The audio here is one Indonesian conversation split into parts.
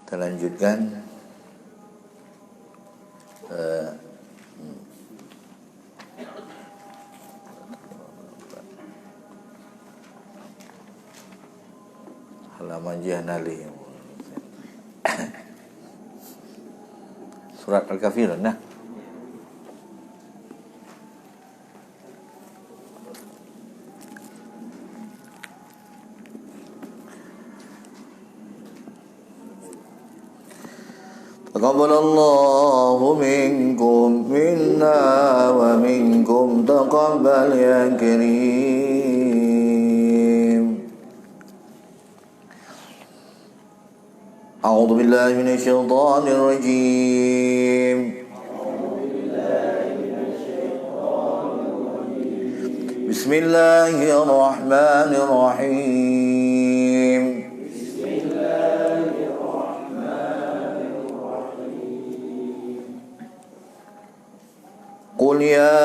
Kita lanjutkan halaman Jahnali surat Al-Kafirun nah. Taqabbalallahu minkum minna wa minkum taqabbal ya karim. A'udzu billahi minasy syaithanir rajim. Bismillahirrahmanirrahim. Qul ya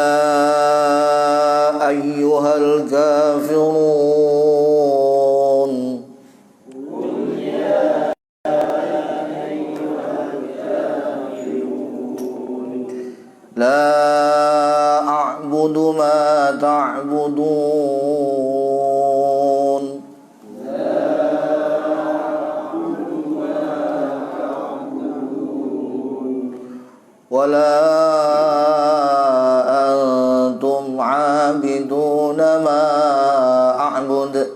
ayyuhal kafirun. La a'budu ma ta'budun. Wala عابدون ما أعبد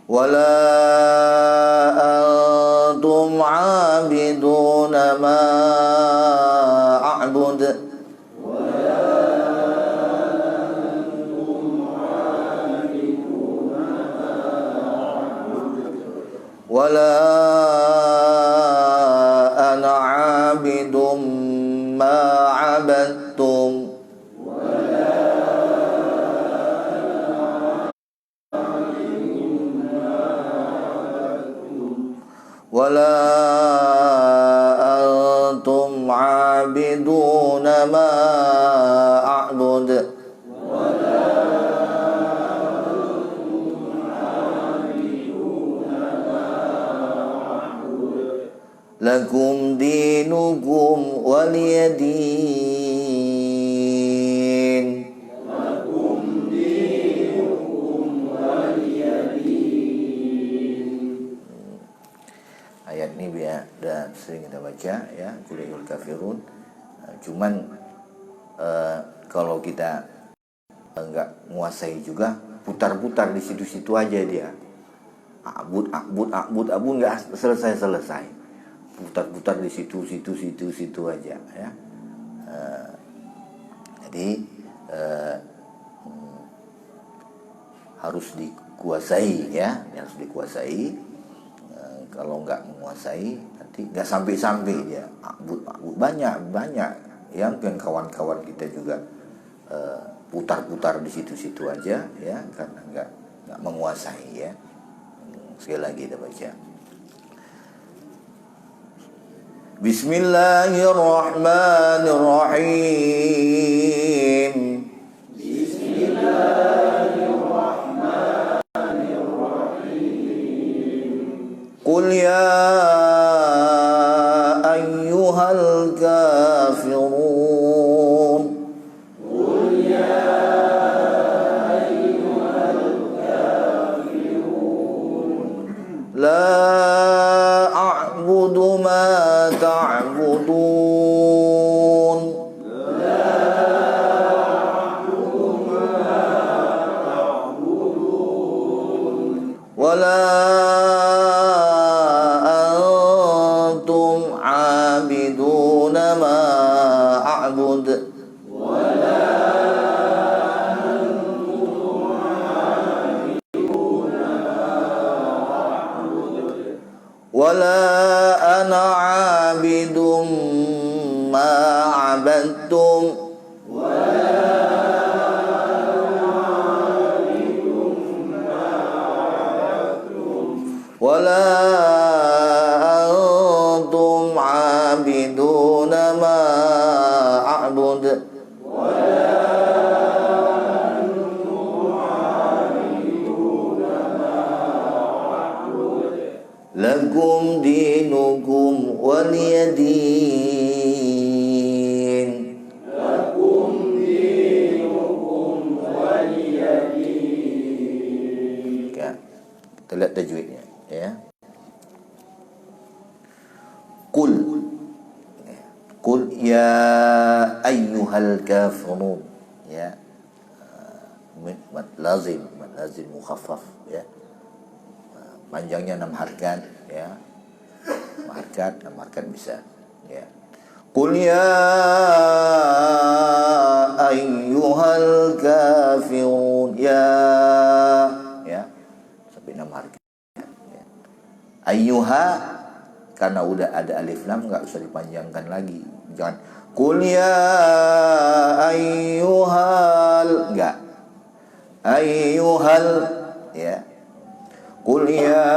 ولا أنتم عابدون ما أعبد ولا أنا عابد ما عبدتم ولا أنتم عابدون ما أعبد Lakum dinukum waliyadin. Lakum dinukum waliyadin. Ayat ini udah sering kita baca ya, Qul kafirun. Cuman kalau kita enggak menguasai juga, putar-putar di situ-situ aja dia. Abud enggak selesai. Putar-putar di situ aja ya. Jadi harus dikuasai ya, harus dikuasai. Kalau nggak menguasai nanti nggak sampai dia abud banyak yang kawan-kawan kita juga putar-putar di situ aja ya, karena nggak menguasai ya. Sekali lagi kita baca. Bismillahirrahmanirrahim. Bismillahirrahmanirrahim. Qul ya ayyuhal kafirun. Qul ya ayyuhal kafirun. La a'budu ma ta'budun. La a'budu ma ta'budun. Wala antum 'abiduna ma a'bud. Wala antum 'abiduna ma a'bud. Wala ana 'abidum ma 'abadtum. Wala ana 'abidum ma 'abadtum. Wala antum 'abiduna ma a'bud. Wala Kita lihat tajwidnya, ya. Qul, ya. Qul ya ayyuhal kafirun, ya. Mad lazim mukhaffaf, ya. Panjangnya 6 harkat, ya. 6 harkat bisa, ya. Qul ya ayyuhal kafirun, ya, sampai 6 harkat, ya. Ayyuha, karena udah ada alif lam nggak usah dipanjangkan lagi. Jangan qul ya ayyuhal, enggak, ayyuhal, ya. Qul ya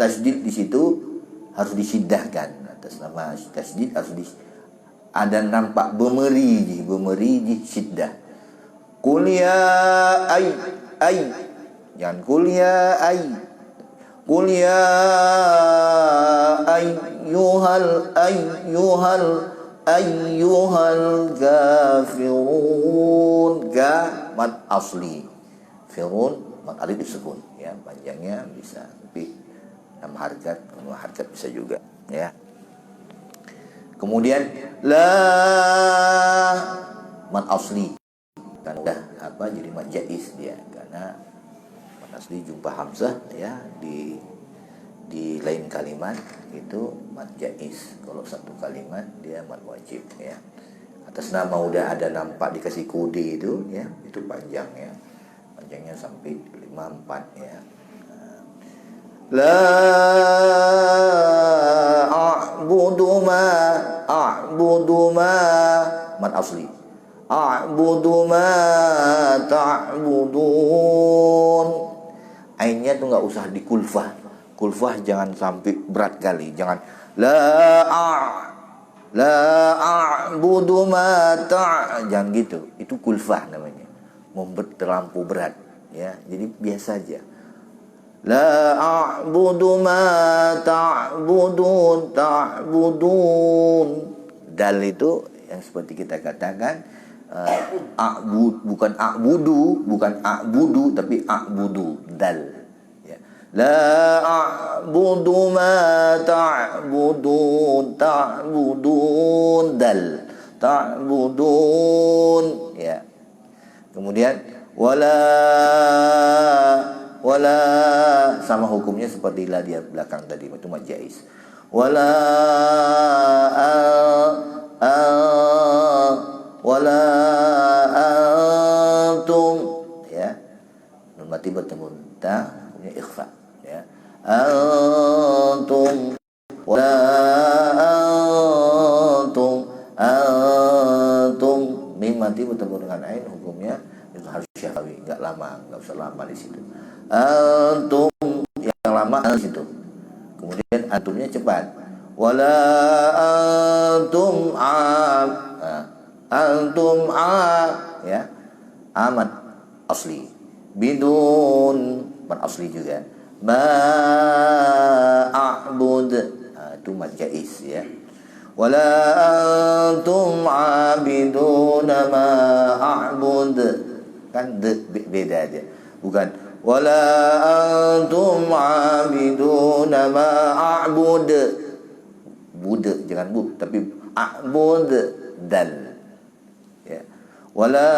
tasdid di situ harus disiddahkan. Atas nama tasdid harus ada nampak bemeri di siddah. Qul ya jangan qul ya qul ya ayyuhal kafirun, ga mad asli, firun mad alif disebut, ya. Panjangnya bisa, tapi 6 harkat, 5 harkat bisa juga, ya. Kemudian la mad asli, kan udah jadi mad jaiz dia, karena mad asli jumpa hamzah, ya, di lain kalimat itu mad jaiz. Kalau satu kalimat dia mad wajib, ya. Atas nama udah ada nampak dikasih kode itu, ya, itu panjang, ya. Panjangnya sampai 54, ya. La a'budu ma mad asli. A'budu ma ta'budun. Ainnya tuh nggak usah dikulfah. Kulfah jangan sampai berat kali. Jangan la a'budu ma jangan gitu. Itu kulfah namanya. Terlampau berat, ya. Jadi biasa aja. La a'budu ma ta'budun. Dal itu yang seperti kita katakan bukan a'budu tapi a'budu, dal, ya. La a'budu ma ta'budun dal, ta'budun, ya. Kemudian wala sama hukumnya seperti la di belakang tadi, itu mad jaiz. Wala antum, ya. Nun mati bertemu ta, punya ikhfa, ya. Antum wala antum mim mati bertemu dengan ain, hukumnya itu harus syafawi, nggak usah lama di situ. Antum yang lama di situ. Kemudian antumnya cepat. Wala antum ya. Amat asli. Bidun mad asli juga. Ma a'bud, itu mad jaiz, ya. Wala antum abiduna ma a'bud, kan beda aja. Bukan wala antum abiduna ma a'bud. Bude, jangan bu, tapi a'bud, dal, ya. Wala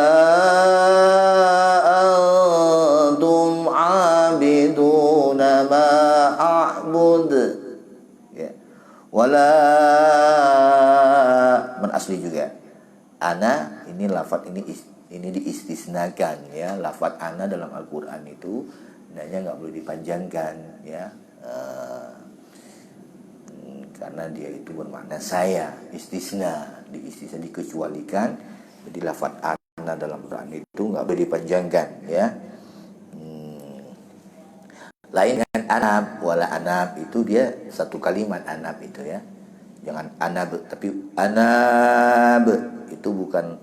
antum abiduna ma a'bud, ya. Wala man asli juga. Ana ini lafaz ini diistisnakan, ya. Lafaz ana dalam Al-Qur'an itu hendaknya nggak boleh dipanjangkan, ya. Karena dia itu bermakna saya, istisna dikecualikan. Jadi lafaz ana dalam Quran itu nggak boleh dipanjangkan, ya. Lain dengan anab, wala anab itu dia satu kalimat anab itu, ya. Jangan anab, tapi anab itu bukan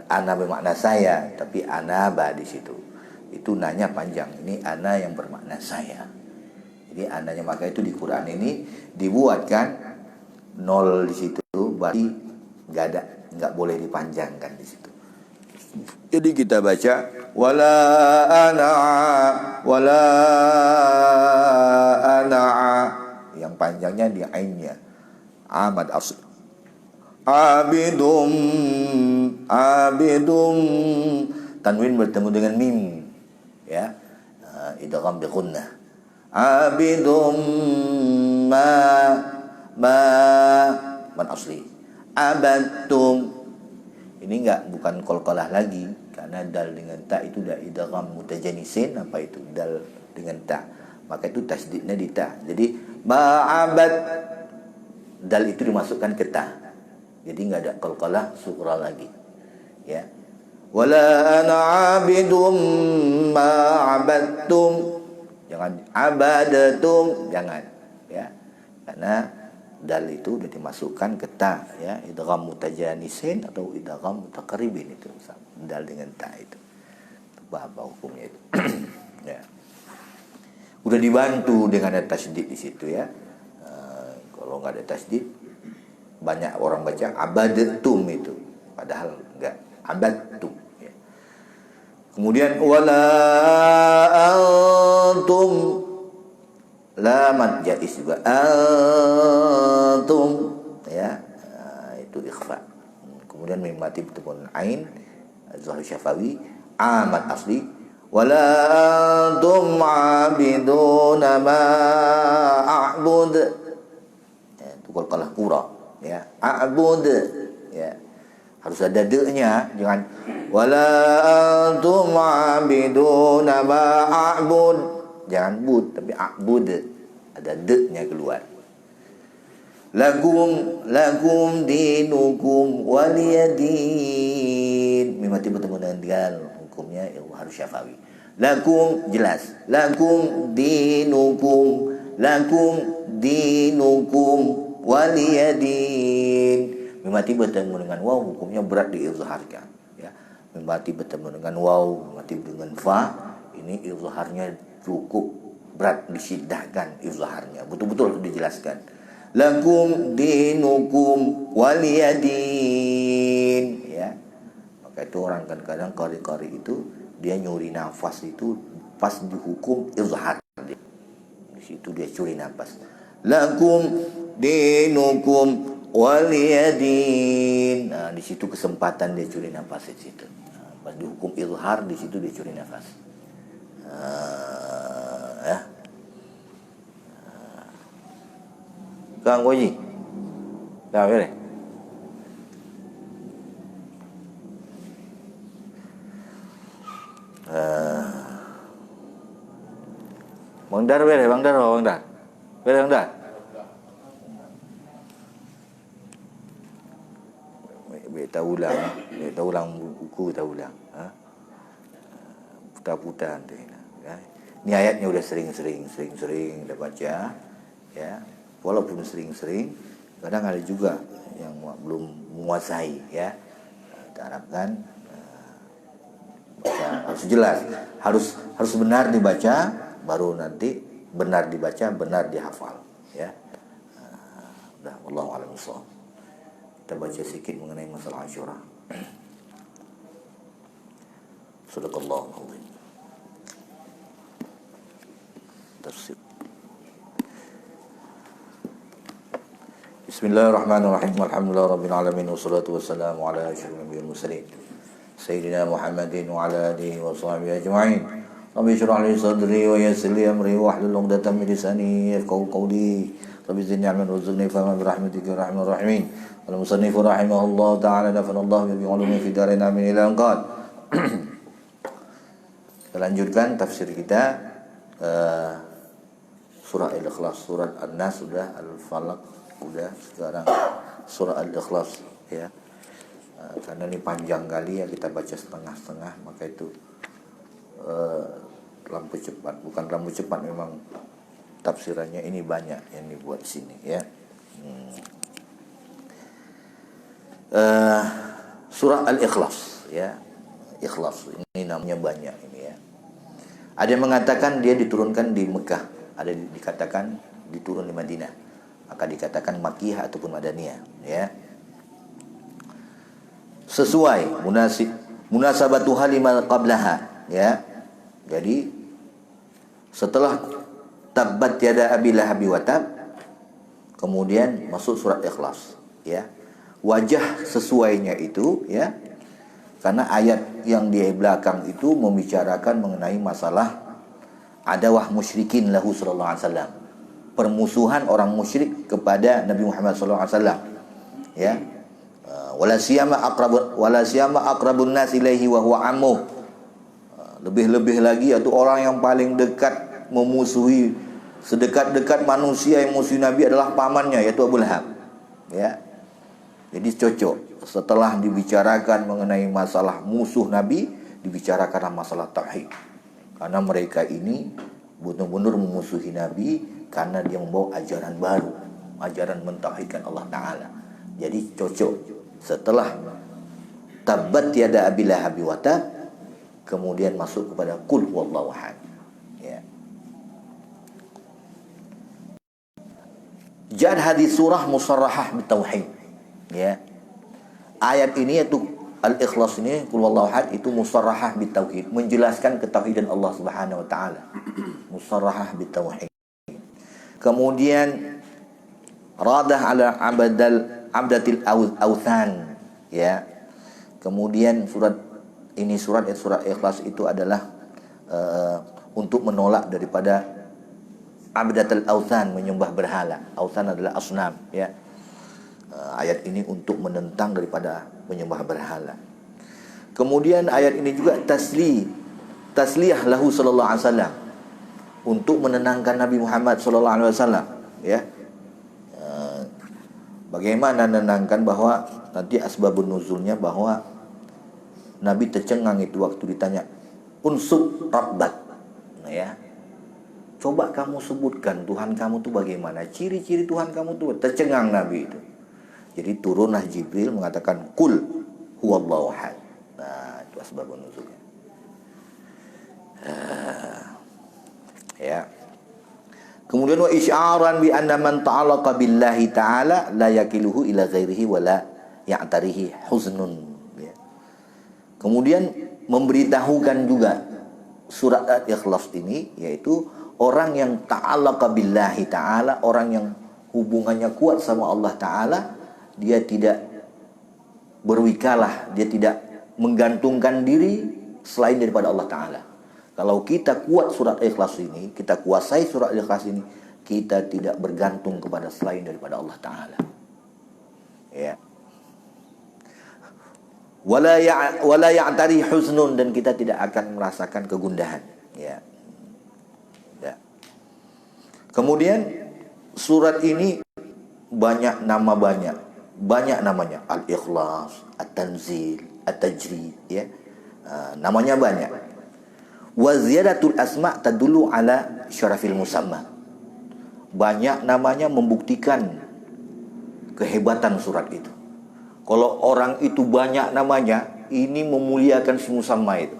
ana bermakna saya, tapi anaba di situ. Itu nanya panjang. Ini ana yang bermakna saya. Jadi ananya, maka itu di Quran ini dibuatkan 0 di situ, berarti nggak boleh dipanjangkan di situ. Jadi kita baca wala wala ana'a, yang panjangnya di ainnya. Ahmad asl. Abidum, abidum, tanwin bertemu dengan mim, ya, idgham bi gunnah. Abidum ma ma man asli. Abadtum, ini bukan qalqalah lagi, karena dal dengan ta itu udah idgham mutajanisin. Apa itu dal dengan ta? Maka itu tasdidnya di ta. Jadi ma'abad, dal itu dimasukkan ke ta. Jadi nggak ada qalqalah sughra lagi, ya. Wala ana 'abidum ma 'abadtum. Jangan abadatum, jangan, ya. Karena dal itu udah dimasukkan ke ta, ya. Idgham mutajanisin atau idgham mutaqarribin itu dal dengan ta itu. Apa hukumnya itu? Ya. Udah dibantu dengan ada tasydid di situ, ya. Kalau nggak ada tasydid, banyak orang baca abadatum itu, padahal enggak, abadtum, ya. Kemudian wala antum, lamat jais juga, antum, ya. Itu ikhfa. Kemudian mim mati bertemu ain, zahir syafawi, amat asli, wala antum abiduna ma a'bud, ya, itu qalqalah qura, ya, a'bud, ya, harus ada de-nya, jangan wala antum abiduna ma a'bud, jangan bud tapi a'bud, ada de-nya keluar. Lakum dinukum waliyadin, mimati bertemu dengan dal, hukumnya harus syafawi. Lakum jelas, lakum dinukum waliyadin. Mimati bertemu dengan waw, hukumnya berat diizharkan, ya. Mimati bertemu dengan waw, mimati dengan fa, ini izharnya cukup berat, disiddahkan izharnya, betul-betul harus dijelaskan. Lakum dinukum waliyadin, ya. Maka itu orang kadang-kadang qari-qari itu dia nyuri nafas itu pas dihukum izhar, di situ dia curi nafas. Lakum dinukum waliyadin. Nah, di situ kesempatan dia curi nafas di situ. Nah, pas dihukum izhar, di situ dia curi nafas. Ya. Kang Goji. Dah boleh. Bang Dar boleh, Bang Dar. Boleh, Bang Dar. Kita ulang buku, kita ulang. Putar-putar nanti. Ya. Ini ayatnya udah sering kita baca, ya. Walaupun sering-sering, kadang ada juga yang belum menguasai, ya. Kita harapkan baca harus jelas, harus benar dibaca, baru nanti benar dibaca, benar dihafal, ya. Udah, wallahu a'lam bishawab. Kita baca sedikit mengenai masalah Asyura. Sadaqallahu alazim. Tafsir. Bismillahirrahmanirrahim. Alhamdulillahirabbil alamin wassalatu wassalamu ala asyrofil anbiya'i wal mursalin sayyidina Muhammadin wa ala alihi wa sahbihi ajma'in. Rabbi shrah li sadri wa yassir li amri wahlul 'uqdatam min lisani yafqahu qawli. Rabbi zidni 'ilman warzuqni fahman bi rahmatika ya arhamar rahimin. Wal musannif rahimahullah ta'ala nafanallahu bi 'ulumi fi darin amin ila anqad. Kita lanjutkan tafsir kita, surah Al-Ikhlas, surat An-Nas sudah, Al-Falaq udah, sekarang surah Al-Ikhlas, ya. Karena ini panjang kali, ya, kita baca setengah-setengah, maka itu lampu cepat, bukan lampu cepat, memang tafsirannya ini banyak yang dibuat di sini, ya. Surah Al-Ikhlas, ya. Ikhlas ini namanya banyak ini, ya. Ada yang mengatakan dia diturunkan di Mekah, ada dikatakan diturun di Madinah, maka dikatakan Makkiyah ataupun Madaniyah, ya. Sesuai munasabatuha lima qablaha, ya. Jadi setelah tabbat yada abi lahabi wa tab, kemudian masuk surat Ikhlas, ya. Wajah sesuainya itu, ya. Karena ayat yang di belakang itu membicarakan mengenai masalah adawah musyrikin lahu sallallahu alaihi wasallam. Permusuhan orang musyrik kepada Nabi Muhammad sallallahu alaihi wasallam. Ya. Wala siyama aqrabun nas ilaihi wa huwa ammuh. Lebih-lebih lagi yaitu orang yang paling dekat memusuhi, sedekat-dekat manusia yang musuhi Nabi adalah pamannya, yaitu Abu Lahab. Ya. Jadi cocok. Setelah dibicarakan mengenai masalah musuh Nabi, dibicarakanlah masalah tauhid. Karena mereka ini benar-benar memusuhi Nabi karena dia membawa ajaran baru, ajaran mentauhidkan Allah Ta'ala. Jadi cocok. Setelah tabbat yada abi lahabi wa tab, kemudian masuk kepada qul huwallahu ahad. Ya. Jad hadis surah musarrahah bitauhid. Ya. Ayat ini yaitu Al-Ikhlas ini, qul huwallahu ahad, itu musarrahah bitauhid, menjelaskan ketauhidan Allah Subhanahu wa taala. Musarrahah bitauhid. Kemudian radah ala abdatil authan, ya. Kemudian surat Ikhlas itu adalah untuk menolak daripada abdatil authan, menyembah berhala. Authan adalah asnam, ya. Ayat ini untuk menentang daripada menyembah berhala. Kemudian ayat ini juga tasliyah lahu sallallahu alaihi wasallam, untuk menenangkan Nabi Muhammad sallallahu alaihi wasallam, ya. Bagaimana menenangkan bahwa nanti asbabun nuzulnya bahwa Nabi tercengang itu waktu ditanya unsub rabbak, ya. Coba kamu sebutkan Tuhan kamu tuh bagaimana, ciri-ciri Tuhan kamu tuh. Tercengang Nabi itu. Jadi turunlah Jibril mengatakan qul huwallahu ahad. Nah, itu asbabun nuzulnya. Ya. Kemudian wa isy'aran bi anna man ta'alaqa billahi ta'ala la yakiluhu ila ghairihi wa la ya'tarihi huznun. Ya. Kemudian memberitahukan juga surat Al-Ikhlas ini, yaitu orang yang ta'alaqa billahi ta'ala, orang yang hubungannya kuat sama Allah Ta'ala, dia tidak berwikalah, dia tidak menggantungkan diri selain daripada Allah Ta'ala. Kalau kita kuat surat Ikhlas ini, kita kuasai surat Ikhlas ini, kita tidak bergantung kepada selain daripada Allah Ta'ala. Ya. Wala ya'tari huznun, dan kita tidak akan merasakan kegundahan. Ya. Ya. Kemudian surat ini banyak namanya, Al-Ikhlas, At-Tanzil, At-Tajrid, ya. Namanya banyak. Wa ziyadatul asma' tadullu ala syarafil musamma. Banyak namanya membuktikan kehebatan surat itu. Kalau orang itu banyak namanya, ini memuliakan si musamma itu.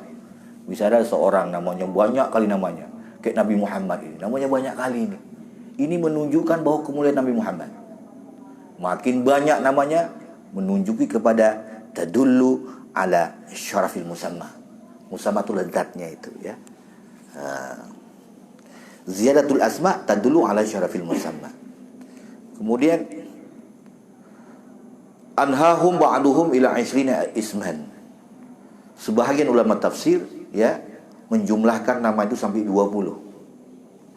Bisa ada seorang namanya banyak kali namanya, kayak Nabi Muhammad ini, namanya banyak kali ini. Ini menunjukkan bahwa kemuliaan Nabi Muhammad. Makin banyak namanya menunjuki kepada tadullu ala syarafil musamma. Musamma itu lezatnya itu, ya. Ziyadatul asma tadullu ala syarafil musamma. Kemudian anhahum ba'duhum ila 20 isman. Sebahagian ulama tafsir, ya, menjumlahkan nama itu sampai 20.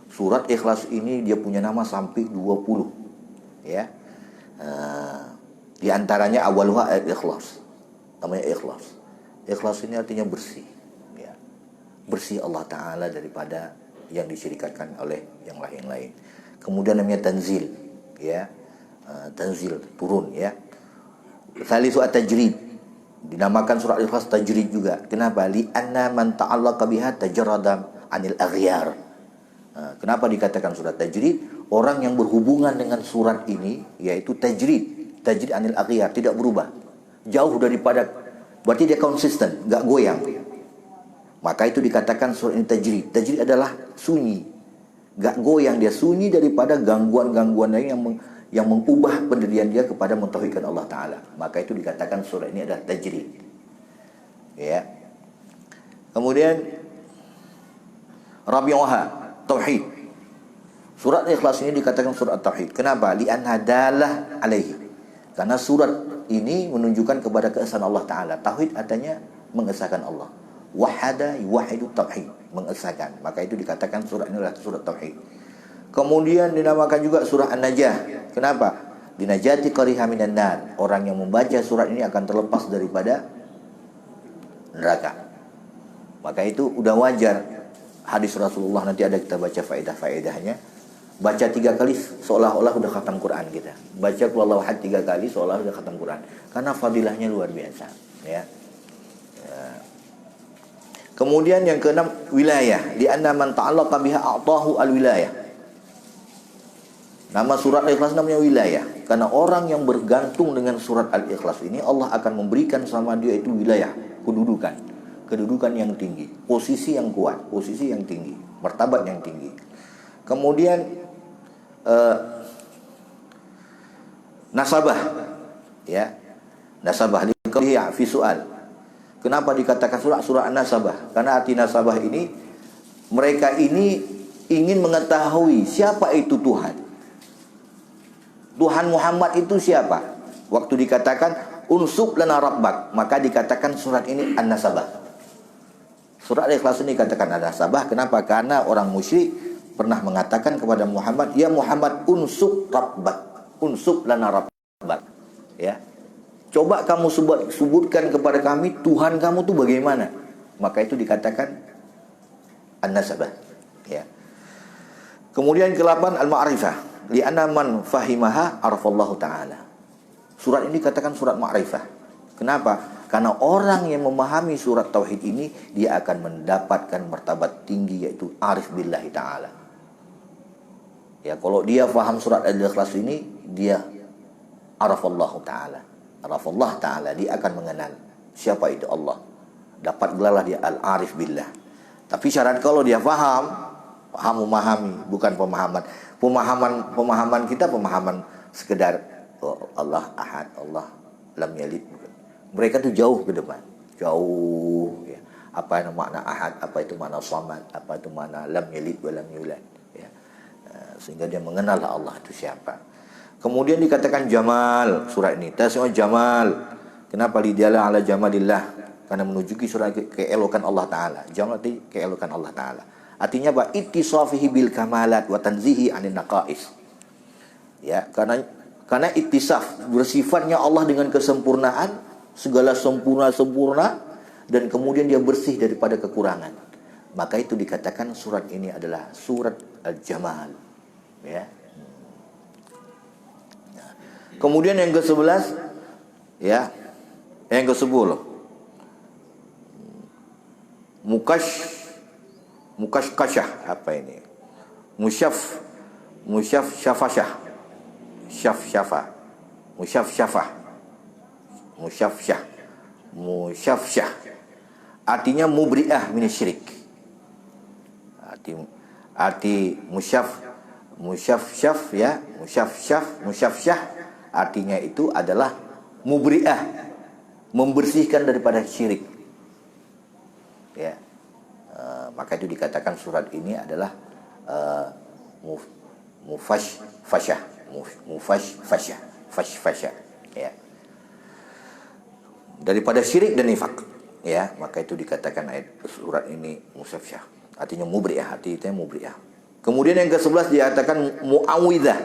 Surat Ikhlas ini dia punya nama sampai 20, ya. Di antaranya awaluha al-Ikhlas. Namanya Ikhlas. Ikhlas ini artinya bersih, ya. Bersih Allah Ta'ala daripada yang disyirikatkan oleh yang lain-lain. Kemudian namanya Tanzil, ya. Tanzil, turun, ya. Salisu at-tajrid, dinamakan surat Ikhlas tajrid juga. Kenapa? Li anna man ta'allaqa biha tajarrada 'anil aghyar. Kenapa dikatakan surat tajrid? Orang yang berhubungan dengan surat ini, yaitu tajrid anil aghyar, tidak berubah, jauh daripada, berarti dia konsisten, gak goyang. Maka itu dikatakan surat ini tajrid. Tajrid adalah sunyi, gak goyang, dia sunyi daripada gangguan-gangguan lain yang mengubah pendirian dia kepada mentauhidkan Allah Ta'ala. Maka itu dikatakan surat ini adalah tajrid. Ya. Kemudian Rabi'uha, tauhid. Surat Ikhlas ini dikatakan surat tauhid. Kenapa? Li'anna dalah alaihi. Karena surat ini menunjukkan kepada keesaan Allah Ta'ala. Tauhid artinya mengesahkan Allah. Wahada yuwahidu tauhid, mengesahkan. Maka itu dikatakan surat ini adalah surat tauhid. Kemudian dinamakan juga surah An-Najah. Kenapa? Binajati qariha minan nar. Orang yang membaca surat ini akan terlepas daripada neraka. Maka itu udah wajar. Hadis Rasulullah nanti ada kita baca faedah-faedahnya. Baca 3 kali seolah-olah udah khatam Quran kita. Baca Qul Huwallahu Ahad 3 kali seolah udah khatam Quran. Karena fadilahnya luar biasa, ya. Kemudian yang keenam, wilayah. Li'anna man ta'allaqa biha a'tahu al-wilayah. Nama surat Al-Ikhlas namanya wilayah. Karena orang yang bergantung dengan surat Al-Ikhlas ini, Allah akan memberikan sama dia itu wilayah, kedudukan yang tinggi, posisi yang kuat, posisi yang tinggi, martabat yang tinggi. Kemudian nasabah, ya, nasabah liqawlihi fi soal. Kenapa dikatakan surah An-Nasabah? Karena arti nasabah ini, mereka ini ingin mengetahui siapa itu Tuhan. Tuhan Muhammad itu siapa? Waktu dikatakan unsub lana rabbak, maka dikatakan surat ini An-Nasabah. Surat Al-Ikhlas ini dikatakan An-Nasabah. Kenapa? Karena orang musyrik pernah mengatakan kepada Muhammad, ya Muhammad unsub rabbak, unsub lana rabbak. Ya, coba kamu sebutkan kepada kami Tuhan kamu tuh bagaimana. Maka itu dikatakan An-Nasabah, ya. Kemudian ke-8 Al-Ma'rifah. Li'anna man fahimaha arafallahu ta'ala. Surat ini dikatakan surat ma'rifah. Kenapa? Karena orang yang memahami surat tauhid ini, dia akan mendapatkan martabat tinggi, yaitu arif billahi ta'ala. Ya, kalau dia faham surat Al-Ikhlas ini, dia arafallahu ta'ala. Arafallah ta'ala, dia akan mengenal siapa itu Allah. Dapat gelarlah dia al-arif billah. Tapi syarat kalau dia faham memahami, bukan pemahaman kita pemahaman sekedar Allah ahad, Allah lam yalid. Mereka tuh jauh ke depan, jauh, ya. Apa itu makna ahad, apa itu makna samad, apa itu makna lam yalid wa lam yulad, ya. Sehingga dia mengenal Allah itu siapa. Kemudian dikatakan jamal, surat ini tasma jamal. Kenapa lidiala ala jamalillah? Karena menunjuki surat keelokan Allah Ta'ala. Jamal itu keelokan Allah Ta'ala. Artinya apa? Ittisafihi bil kamalat wa tanzihi anin naqais. Ya, karena ittisaf, bersifatnya Allah dengan kesempurnaan, segala sempurna dan kemudian dia bersih daripada kekurangan. Maka itu dikatakan surat ini adalah surat Al-Jamal, ya. Kemudian yang ke-11, ya. Yang ke-10. Mukashkashah, apa ini? Musyafsyafah. Musyafsyah. Artinya mubri'ah minasyirik. Arti musyafsyaf, ya, musyafsyah artinya itu adalah mubri'ah, membersihkan daripada syirik. Ya. Maka itu dikatakan surat ini adalah mufashfashah, ya, daripada syirik dan nifak, ya. Maka itu dikatakan ayat surat ini musafsyah, artinya mubri'ah, artinya mubri'ah. Kemudian yang ke-11 dikatakan mu'awwidzah.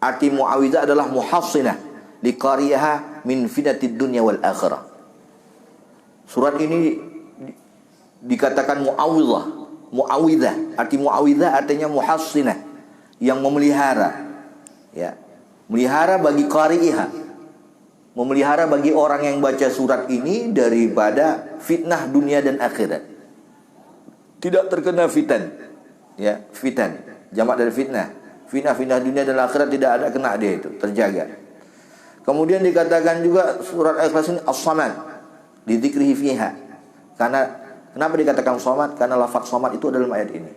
Arti mu'awwidzah adalah muhassinah liqariyaha min fitnatid dunya wal akhirah. Surat ini dikatakan mu'awwidzah. Arti mu'awwidzah artinya muhassinah, yang memelihara, ya. Melihara bagi qari'iha, memelihara bagi orang yang baca surat ini daripada fitnah dunia dan akhirat. Tidak terkena fitan, ya, fitan jamak dari fitnah. Fitnah dunia dan akhirat tidak ada kena dia, itu terjaga. Kemudian dikatakan juga surat Al-Ikhlas ini as-samad di dzikrihi fiha. Kenapa dikatakan samad? Karena lafaz samad itu adalah ayat ini.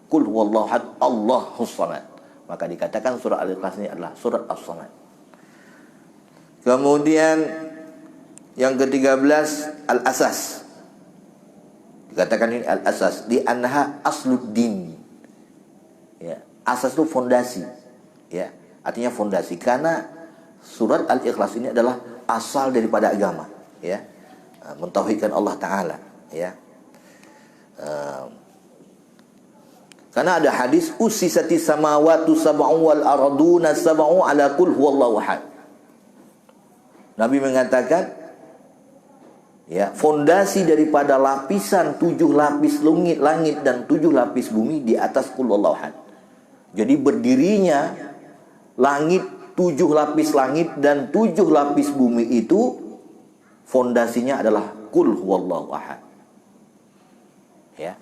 Qul huwallahu ahad, Allahus samad. Maka dikatakan surah Al-Ikhlas ini adalah surat as-samad. Kemudian Yang ke-13 al-asas. Dikatakan ini al-asas di anha asluddin. Ya, asas itu fondasi. Ya, artinya fondasi karena surat Al-Ikhlas ini adalah asal daripada agama, ya. Mentauhidkan Allah taala, ya. Karena ada hadis usisati samawati sab'u wal arduna sab'u ala qul huwallahu ahad. Nabi mengatakan, ya, fondasi daripada lapisan 7 lapis langit dan 7 lapis bumi di atas qul huwallahu ahad. Jadi berdirinya langit, 7 lapis langit dan 7 lapis bumi itu fondasinya adalah qul huwallahu ahad. Ya.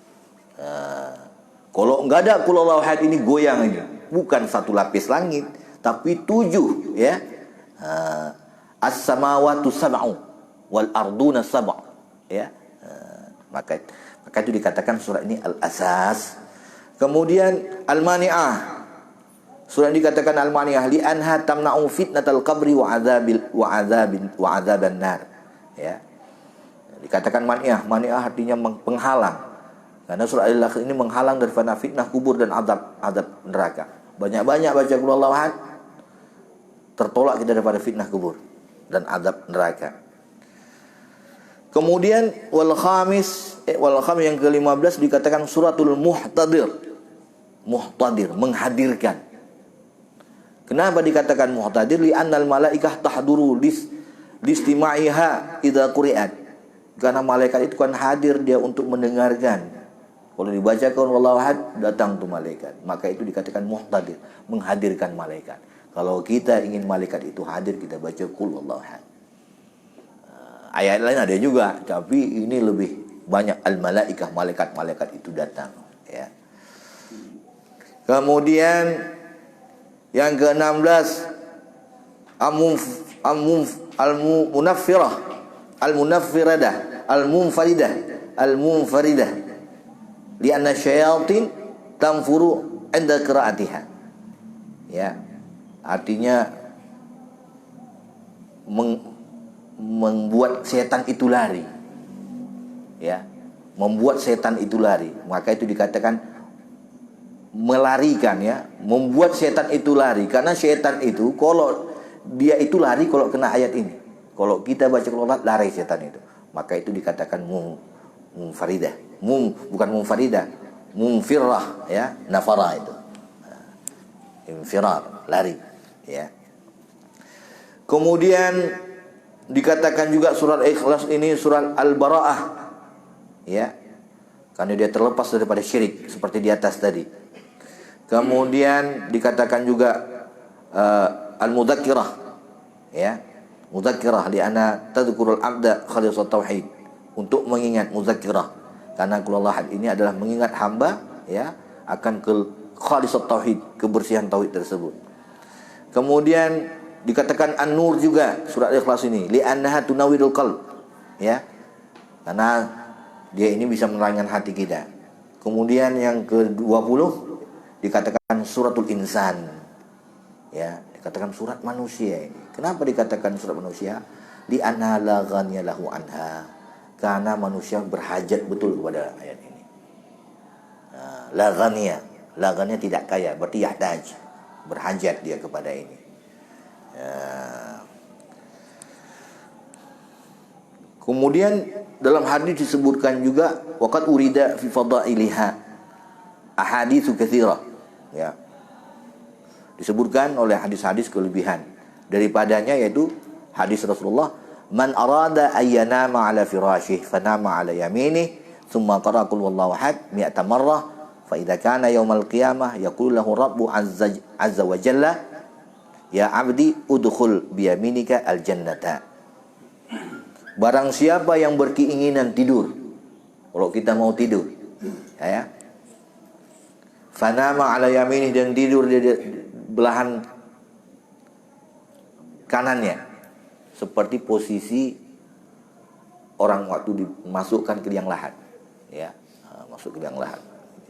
Kalau enggak ada qul huwallahu ahad ini goyang ini. Bukan 1 lapis langit, tapi 7, ya. As-samawatu sab'u wal arduna sab'u, ya. Maka itu dikatakan surah ini al-asas. Kemudian al-mani'ah. Surah ini dikatakan al-mani'ah li anha tamna'u fitnatal qabri wa adzaban nar. Ya. Dikatakan mani'ah. Mani'ah artinya penghalang. Karena surah Al-Ikhlas ini menghalang daripada fitnah kubur dan azab neraka. Banyak-banyak baca qul huwallahu ahad, tertolak kita daripada fitnah kubur dan azab neraka. Kemudian wal khamis yang ke-15 dikatakan suratul muhtadir. Muhtadir, menghadirkan. Kenapa dikatakan muhtadir? Li annal malaikah tahduru listima'iha idza quri'at. Karena malaikat itu kan hadir dia untuk mendengarkan. Kalau dibacakan wallahu ahad, datang tuh malaikat. Maka itu dikatakan muhtadir, menghadirkan malaikat. Kalau kita ingin malaikat itu hadir, kita baca qul wallahu ahad. Ayat lain ada juga, tapi ini lebih banyak al-malaikah, malaikat itu datang, ya. Kemudian yang ke-16 al-munaffirah, al-munaffiradah, al-munfaridah. Lianna syayatin tanfuru 'inda qira'atiha. Ya. Artinya membuat setan itu lari. Ya. Membuat setan itu lari. Maka itu dikatakan melarikan, ya, membuat setan itu lari. Karena setan itu kalau dia itu lari kalau kena ayat ini. Kalau kita baca qur'an lari setan itu. Maka itu dikatakan munfaridah. Bukan munfaridah, munfirah, ya, nafara itu. Infirar, lari, ya. Kemudian dikatakan juga surat Ikhlas ini surat Al-Bara'ah, ya. Karena dia terlepas daripada syirik seperti di atas tadi. Kemudian dikatakan juga al-mudzakkirah, ya. Mudzakkirah li anna tadhkurul abda khalisat tauhid, untuk mengingat, mudzakkirah. Karena qul huwallahu ahad ini adalah mengingat hamba, ya, akan khalisat tauhid, kebersihan tauhid tersebut. Kemudian dikatakan an-nur juga surat Ikhlas ini li annaha tunawwirul qalb, ya. Karena dia ini bisa menerangkan hati kita. Kemudian yang ke-20 dikatakan suratul insan, ya, dikatakan surat manusia ini. Kenapa dikatakan surat manusia? Li anna la ghaniya lahu anha, karena manusia berhajat betul kepada ayat ini. La ghaniya tidak kaya, berarti yahtaj, berhajat dia kepada ini. Kemudian dalam hadis disebutkan juga waqad urida fi fadailiha ahaditsu katsirah, ya. Disebutkan oleh hadis-hadis kelebihan daripadanya, yaitu hadis Rasulullah, man arada ayyanama ala firashih fanama ala yaminih thumma qara qul wallahu ahad mi'ata marrah fa idza kana yaumal qiyamah yaqulu lahu rabbu azza wa jalla ya abdi udkhul bi yaminika al jannata. Barang siapa yang berkeinginan tidur, kalau kita mau tidur, ya, fanama ala yaminih, dan tidur di belahan kanannya, seperti posisi orang waktu dimasukkan ke liang lahat, ya, masuk ke liang lahat,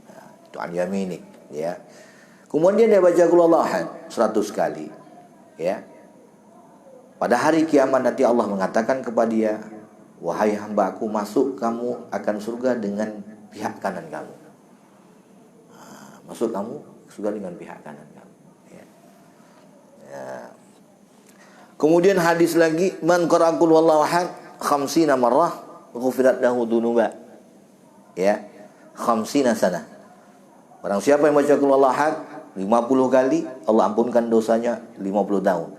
ya, itu an yaminik, ya. Kemudian dia baca qul huwallahu ahad 100 kali, ya. Pada hari kiamat nanti Allah mengatakan kepada dia, wahai hamba-Aku, masuk kamu akan surga dengan pihak kanan kamu. Masuk kamu surga dengan pihak kanan kamu. Ya. Ya. Kemudian hadis lagi, man qara'a qul huwallahu ahad khamsina marrah ghufirat lahu dzunuba. Ya. Khamsina sana. Barang siapa yang baca qul huwallahu ahad 50 kali, Allah ampunkan dosanya 50 tahun.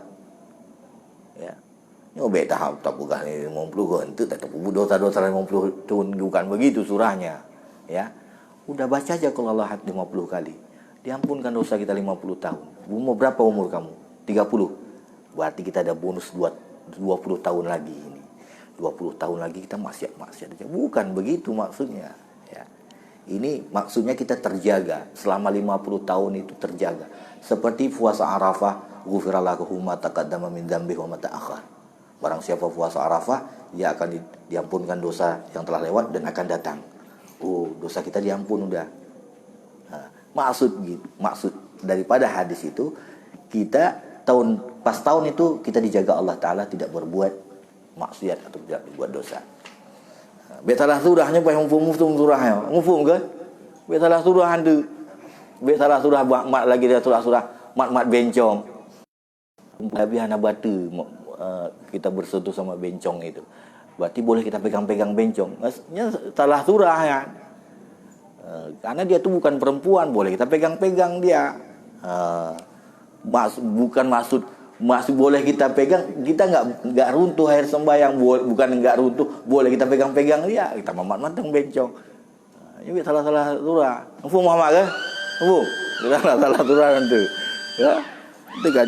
Ya. Ini obek tahap tak bukan 50 ke ente tak tahu dosa-dosa 50 tahun, bukan begitu surahnya. Ya. Udah baca aja qul huwallahu ahad 50 kali. Diampunkan dosa kita 50 tahun. Umur berapa umur kamu? 30. Berarti kita ada bonus 20 tahun lagi ini. 20 tahun lagi kita maksiat aja. Bukan begitu maksudnya, ya. Ini maksudnya kita terjaga selama 50 tahun itu terjaga. Seperti puasa Arafah, ghufira lahu ma taqaddama min dzambihi wa ma ta'akhkhar. Barang siapa puasa Arafah, dia akan diampunkan dosa yang telah lewat dan akan datang. Oh, dosa kita diampun udah. Nah, maksud daripada hadis itu, kita pas tahun itu kita dijaga Allah Ta'ala tidak berbuat maksiat atau tidak berbuat dosa. Salah surahnya payah mufum surahnya. Mufum ke? Salah surah anda. Salah surah mat lagi dia surah mat bencong. Habis anak batu kita bersentuh sama bencong itu. Berarti boleh kita pegang-pegang bencong. Maksudnya salah surah ya. Karena dia tu bukan perempuan, boleh kita pegang-pegang dia. Bukan maksud boleh kita pegang, kita nggak runtuh air sembahyang, bukan nggak runtuh, boleh kita pegang-pegang dia, kita matang bencong. Ini salah surah. Mufum Muhammad kan? Mufum. Salah surah nanti. Ya. Itu kan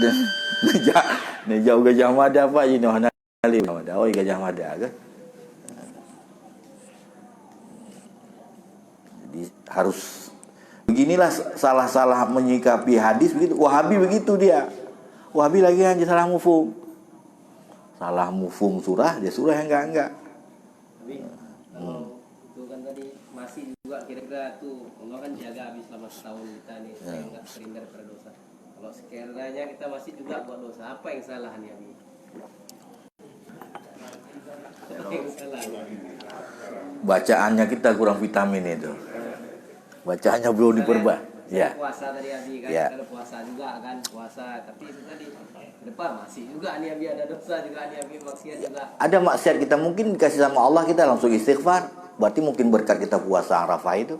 ni jauh Gajah Mada apa je noh alim. Oh Gajah Mada kan? Jadi harus beginilah salah menyikapi hadis begitu. Wahabi begitu dia. Wahabi lagi aja salah mufum. Salah mufum surah, dia surah yang enggak. Tapi kalau itu kan tadi masih juga kira-kira tuh Allah kan jaga habis selama setahun kita nih, saya enggak terhindar dari dosa. Kalau sekiranya kita masih juga buat dosa, apa yang salah nih Abi? Apa yang salah? Bacaannya kita kurang vitamin itu. Bacaannya belum diperbaiki. Ya. Puasa tadi Abi kan, ya. Ada puasa juga kan, puasa. Tapi itu tadi ke depan masih juga nih Abi ada dosa juga nih Abi, maksiat juga. Ada maksiat kita mungkin dikasih sama Allah, kita langsung istighfar. Berarti mungkin berkat kita puasa Arafah itu.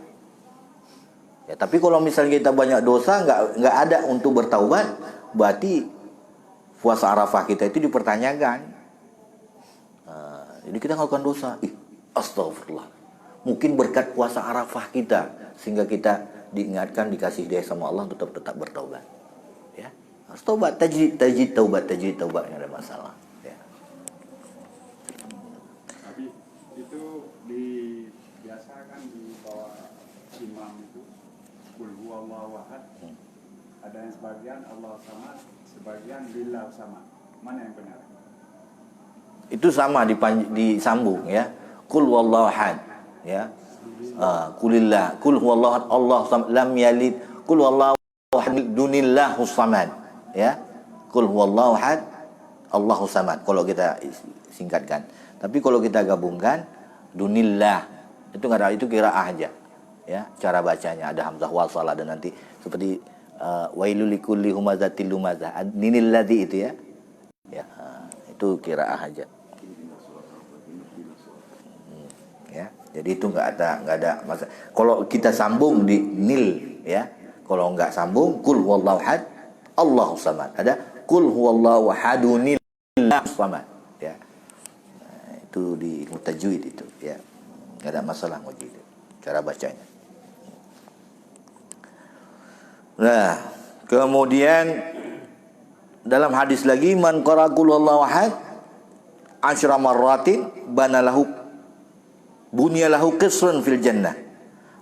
Ya, tapi kalau misalnya kita banyak dosa nggak ada untuk bertaubat, berarti puasa Arafah kita itu dipertanyakan. Jadi kita melakukan dosa. Astagfirullah. Mungkin berkat puasa Arafah kita sehingga kita diingatkan, dikasih hidayah sama Allah untuk tetap bertaubat. Ya. Harus taubat, tajid taubat yang ada masalah. Ya. Tapi itu dibiasakan di bawah imam itu qul huwallahu ahad. Ada yang sebagian Allah samad, sebagian billah samad. Mana yang benar? Itu sama disambung ya. Qul huwallahu ahad ya. Qulillah, qul huwallahu Allah lam yalid, qul huwallahu ahad dunillahu samad ya. Qul huwallahu ahad Allahu samad kalau kita singkatkan. Tapi kalau kita gabungkan dunillah itu enggak ada, itu qiraah aja ya. Cara bacanya ada hamzah wasal, ada nanti seperti wailul likulli humazatil lumazah, ninilladzi itu ya. Ya, itu qiraah aja. Ya, jadi itu nggak ada masalah. Kalau kita sambung di nil ya, kalau nggak sambung qul huwallahu ahad Allahu samad, ada qul huwallahu ahadunil samad ya. Nah, itu di tajwid itu ya, nggak ada masalah begitu cara bacanya. Nah, kemudian dalam hadis lagi, man qara qul huwallahu ahad 10 marratin banalahu bunyalahu qisrun fil jannah.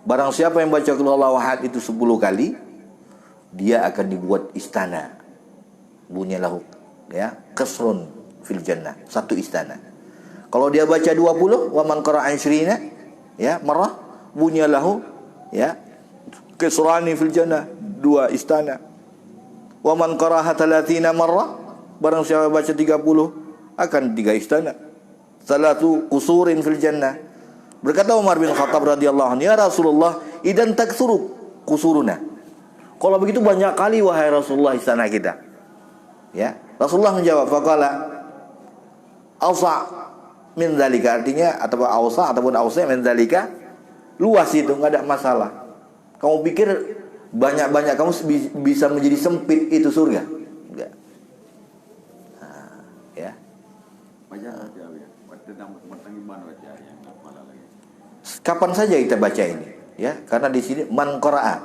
Barang siapa yang baca qul huwallahu ahad itu 10 kali, dia akan dibuat istana. Bunyalahu ya, qisrun fil jannah, satu istana. Kalau dia baca 20, wa man qara'a 20 ya, marrah bunyalahu ya, qisrani fil jannah, 2 istana. Wa man qara'a 30 marrah, barang siapa baca 30 akan 3 istana. Salatu qusurin fil jannah. Berkata Umar bin Khattab radhiyallahu anhu, "Ya Rasulullah, idan taksuru qusuruna." Kalau begitu banyak kali wahai Rasulullah istana kita. Ya, Rasulullah menjawab, faqala awsa min dzalika, artinya atau awsa ataupun awsa min dzalika, luas itu enggak ada masalah. Kamu pikir banyak-banyak kamu bisa menjadi sempit itu surga? Enggak. Nah, ya. Kapan saja kita baca ini, ya, karena di sini man qara'a.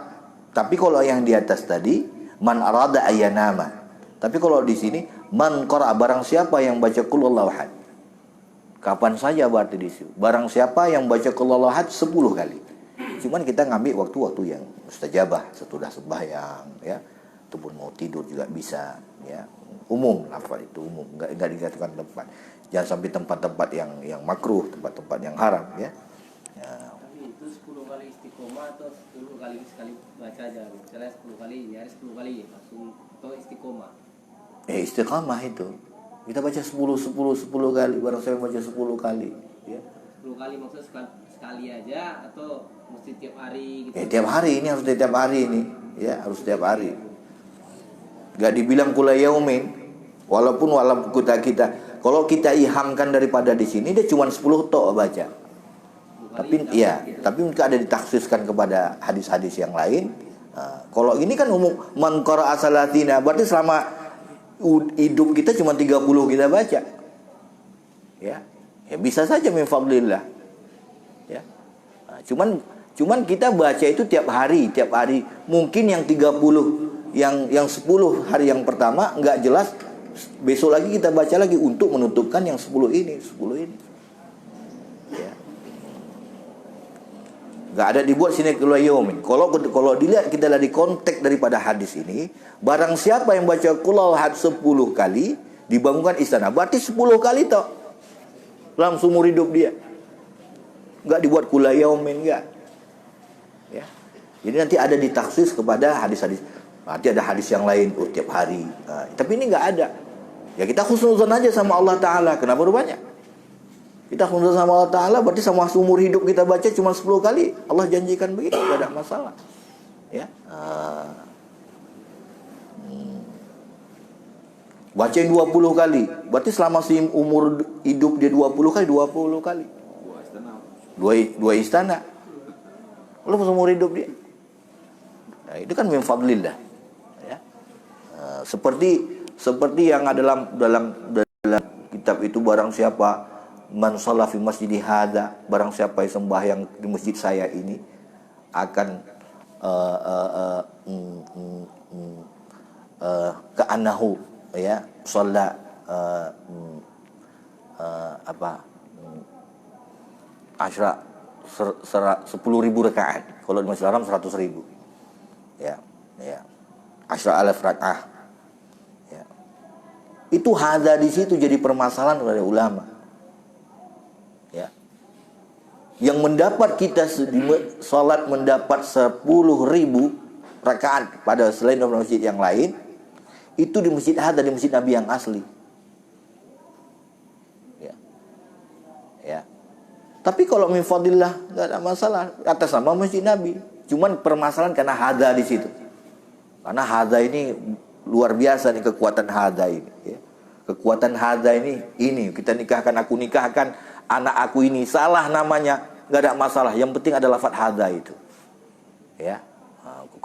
Tapi kalau yang di atas tadi man arada ayanama. Tapi kalau di sini man qara'a, barang siapa yang baca qul huwallahu ahad. Kapan saja berarti di situ. Barang siapa yang baca qul huwallahu ahad 10 kali. Cuman kita ngambil waktu-waktu yang mustajabah, sesudah sembahyang, ya, ataupun mau tidur juga bisa, ya. Umum, lafaz itu umum, enggak dikatakan tempat. Jangan sampai tempat-tempat yang makruh, tempat-tempat yang haram, ya. Ya. Tapi itu 10 kali istiqomah atau 10 kali sekali baca aja. Misalnya 10 kali, nyari 10 kali langsung atau istiqomah. Istiqamah itu. Kita baca 10 kali, barang saya baca 10 kali, ya. 10 kali maksudnya sekali aja atau mesti tiap hari gitu. Tiap hari, ini harus tiap hari ini, ya, harus tiap hari. Gak dibilang kula yaumin, walaupun kita kalau kita ihamkan daripada di sini dia cuma 10 tok baca. Tapi ya, tapi mungkin ada ditaksiskan kepada hadis-hadis yang lain. Kalau ini kan umum man qara'a salatina, berarti selama hidup kita cuma 30 kita baca. Ya. Ya bisa saja min fadlillah. Ya. Cuman kita baca itu tiap hari. Mungkin yang 30 yang 10 hari yang pertama enggak jelas, besok lagi kita baca lagi untuk menutupkan yang 10 ini. Ya. Enggak ada dibuat sini kula yaumin. Kalau dilihat kita dari konteks daripada hadis ini, barang siapa yang baca qul huwallahu 10 kali dibangunkan istana, berarti 10 kali tok dalam seumur hidup dia. Enggak dibuat kula yaumin, enggak. Ya. Jadi nanti ada ditaksis kepada hadis-hadis. Nanti ada hadis yang lain tiap hari. Tapi ini enggak ada. Ya kita husnuzan aja sama Allah Ta'ala. Kenapa banyak? Kita husnuzan sama Allah Ta'ala, berarti sama seumur hidup kita baca cuma 10 kali. Allah janjikan begitu, enggak ada masalah. Ya. Bacain 20 kali. Berarti selama umur hidup dia 20 kali. Dua istana. Lu seumur hidup dia. Nah, itu kan min fadlillah. Ya. Seperti yang dalam kitab itu, barang siapa man shalla fi masjidi hadza, barang siapa yang sembahyang di masjid saya ini akan ka'annahu, ya, shalla asyra 10.000 rakaat. Kalau di Masjidil Haram 100.000. Ya. Asyra alaf rakaah. Ya. Itu hadza di situ jadi permasalahan oleh ulama. Ya. Yang mendapat kita salat mendapat 10.000 rakaat pada selain masjid yang lain, itu di masjid hadza, di masjid Nabi yang asli. Ya. Tapi kalau min fadillah enggak ada masalah atas nama masjid Nabi. Cuman permasalahan karena hadza di situ. Karena hadza ini luar biasa nih, kekuatan hadza ini, ya. Kekuatan hadza ini kita nikahkan, aku nikahkan anak aku ini, salah namanya enggak ada masalah. Yang penting ada lafaz hadza itu. Ya.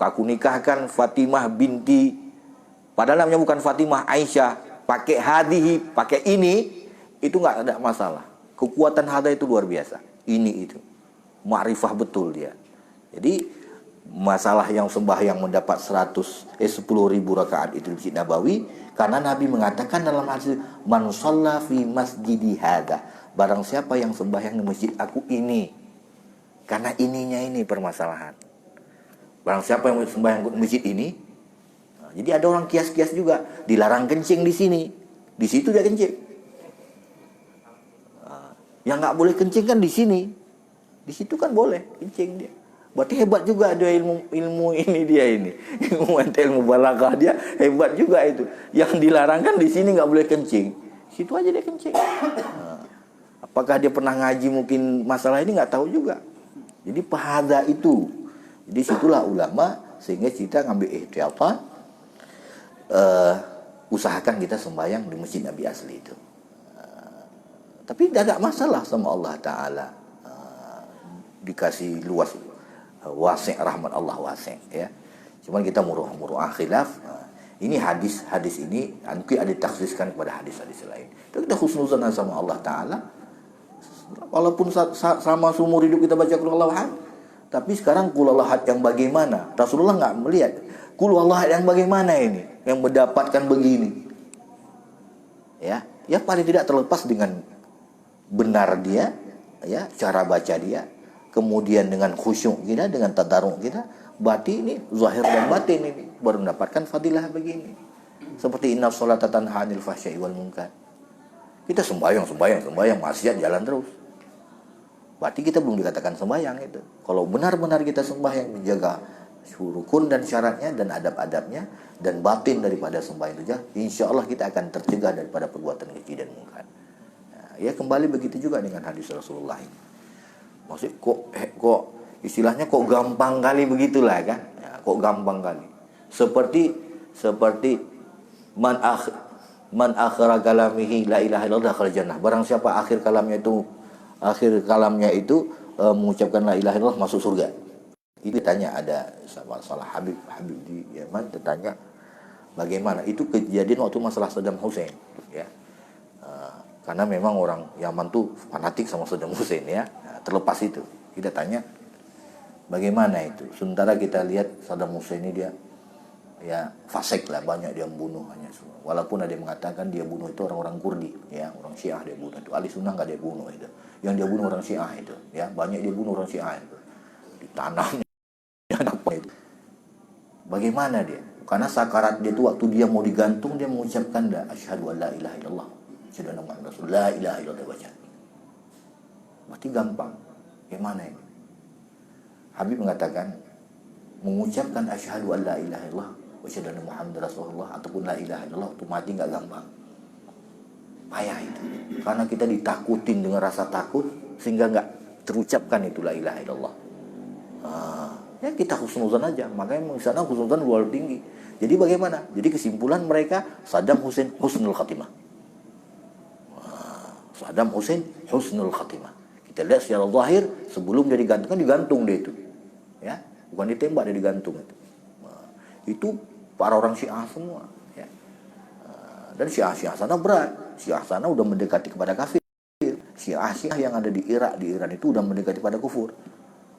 Aku nikahkan Fatimah binti, padahal namanya bukan Fatimah, Aisyah, pakai hadihi, pakai ini, itu enggak ada masalah. Kekuatan hadza itu luar biasa. Ini itu. Ma'rifah betul dia. Jadi masalah yang sembahyang mendapat 10.000 rakaat itu di Masjid Nabawi, karena Nabi mengatakan dalam hadis man shalla fi masjidi hadza, barang siapa yang sembahyang di masjid aku ini. Karena ininya ini permasalahan. Barang siapa yang sembahyang di masjid ini. Nah, jadi ada orang kias-kias juga, dilarang kencing di sini. Di situ dia kencing. Yang nggak boleh kencing kan di sini. Di situ kan boleh kencing dia. Berarti hebat juga ada ilmu ini dia ini. Ilmu balaghah dia hebat juga itu. Yang dilarang kan di sini nggak boleh kencing. situ aja dia kencing. Nah, apakah dia pernah ngaji mungkin masalah ini nggak tahu juga. Jadi pahada itu. Jadi situlah ulama sehingga kita ngambil ihtiyatan, usahakan kita sembahyang di masjid Nabi asli itu. Tapi tidak ada masalah sama Allah Ta'ala. Dikasih luas, wasi' rahmat Allah wasi' ya. Cuman kita muruh khilaf. Ini hadis ini mungkin ada ditakhsiskan kepada hadis-hadis lain. Itu kita husnuzan sama Allah Ta'ala. Walaupun sama seumur hidup kita baca qul huwallahu ahad, tapi sekarang qul huwallahu ahad yang bagaimana? Rasulullah nggak melihat qul huwallahu ahad yang bagaimana ini, yang mendapatkan begini. Ya paling tidak terlepas dengan benar dia, ya cara baca dia, kemudian dengan khusyuk kita, dengan tadarruk kita, berarti ini zahir dan batin ini baru mendapatkan fadilah begini. Seperti inna sholata tanha 'anil fahsya'i wal munkar. Kita sembahyang, maksiat jalan terus. Berarti kita belum dikatakan sembahyang itu. Kalau benar-benar kita sembahyang menjaga rukun dan syaratnya dan adab-adabnya dan batin daripada sembahyang itu, insya Allah kita akan tercegah daripada perbuatan keji dan munkar. Nah, ya kembali begitu juga dengan hadis Rasulullah ini. Maksud kok istilahnya kok gampang kali begitulah kan? Ya, kok gampang kali. Seperti man akhira kalamihi la ilaha illallah dakhala jannah. Barang siapa akhir kalamnya itu mengucapkan la ilaha illallah masuk surga. Itu tanya ada salah Habib di Yaman ditanya bagaimana itu kejadian waktu masalah Saddam Hussein ya. Karena memang orang Yaman tuh fanatik sama Saddam Hussein ya. Nah, terlepas itu kita tanya bagaimana itu. Sementara kita lihat Saddam Hussein ini dia ya fasik lah, banyak dia membunuh hanya semua. Walaupun ada yang mengatakan dia bunuh itu orang-orang Kurdi ya, orang Syiah dia bunuh itu. Ahli Sunnah nggak dia bunuh itu. Yang dia bunuh orang Syiah itu ya, banyak dia bunuh orang Syiah itu. Ditanamnya apa itu. Bagaimana dia? Karena sakarat dia itu waktu dia mau digantung dia mengucapkan la asyhadu an la ilaha illallah. Asyhadu anna Muhammadar Rasulullah, la ilaha illallah baca. Berarti gampang. Gimana ini? Habib mengatakan mengucapkan asyhadu an la ilaha illallah wa asyhadu anna Muhammadar Rasulullah ataupun la ilaha illallah itu mati enggak gampang. Payah itu. Karena kita ditakutin dengan rasa takut sehingga enggak terucapkan itu la ilaha illallah. Ya kita husnuzan aja. Makanya di sana husnuzan luar tinggi. Jadi bagaimana? Jadi kesimpulan mereka Saddam Hussein husnul khatimah. Saddam Hussein husnul khatimah. Kita lihat secara zahir sebelum dia digantung dia itu. Ya, bukan ditembak, dia digantung itu. Itu para orang Syiah semua ya. Dan Syiah sana berat. Syiah sana udah mendekati kepada kafir. Syiah yang ada di Irak, di Iran itu udah mendekati pada kufur.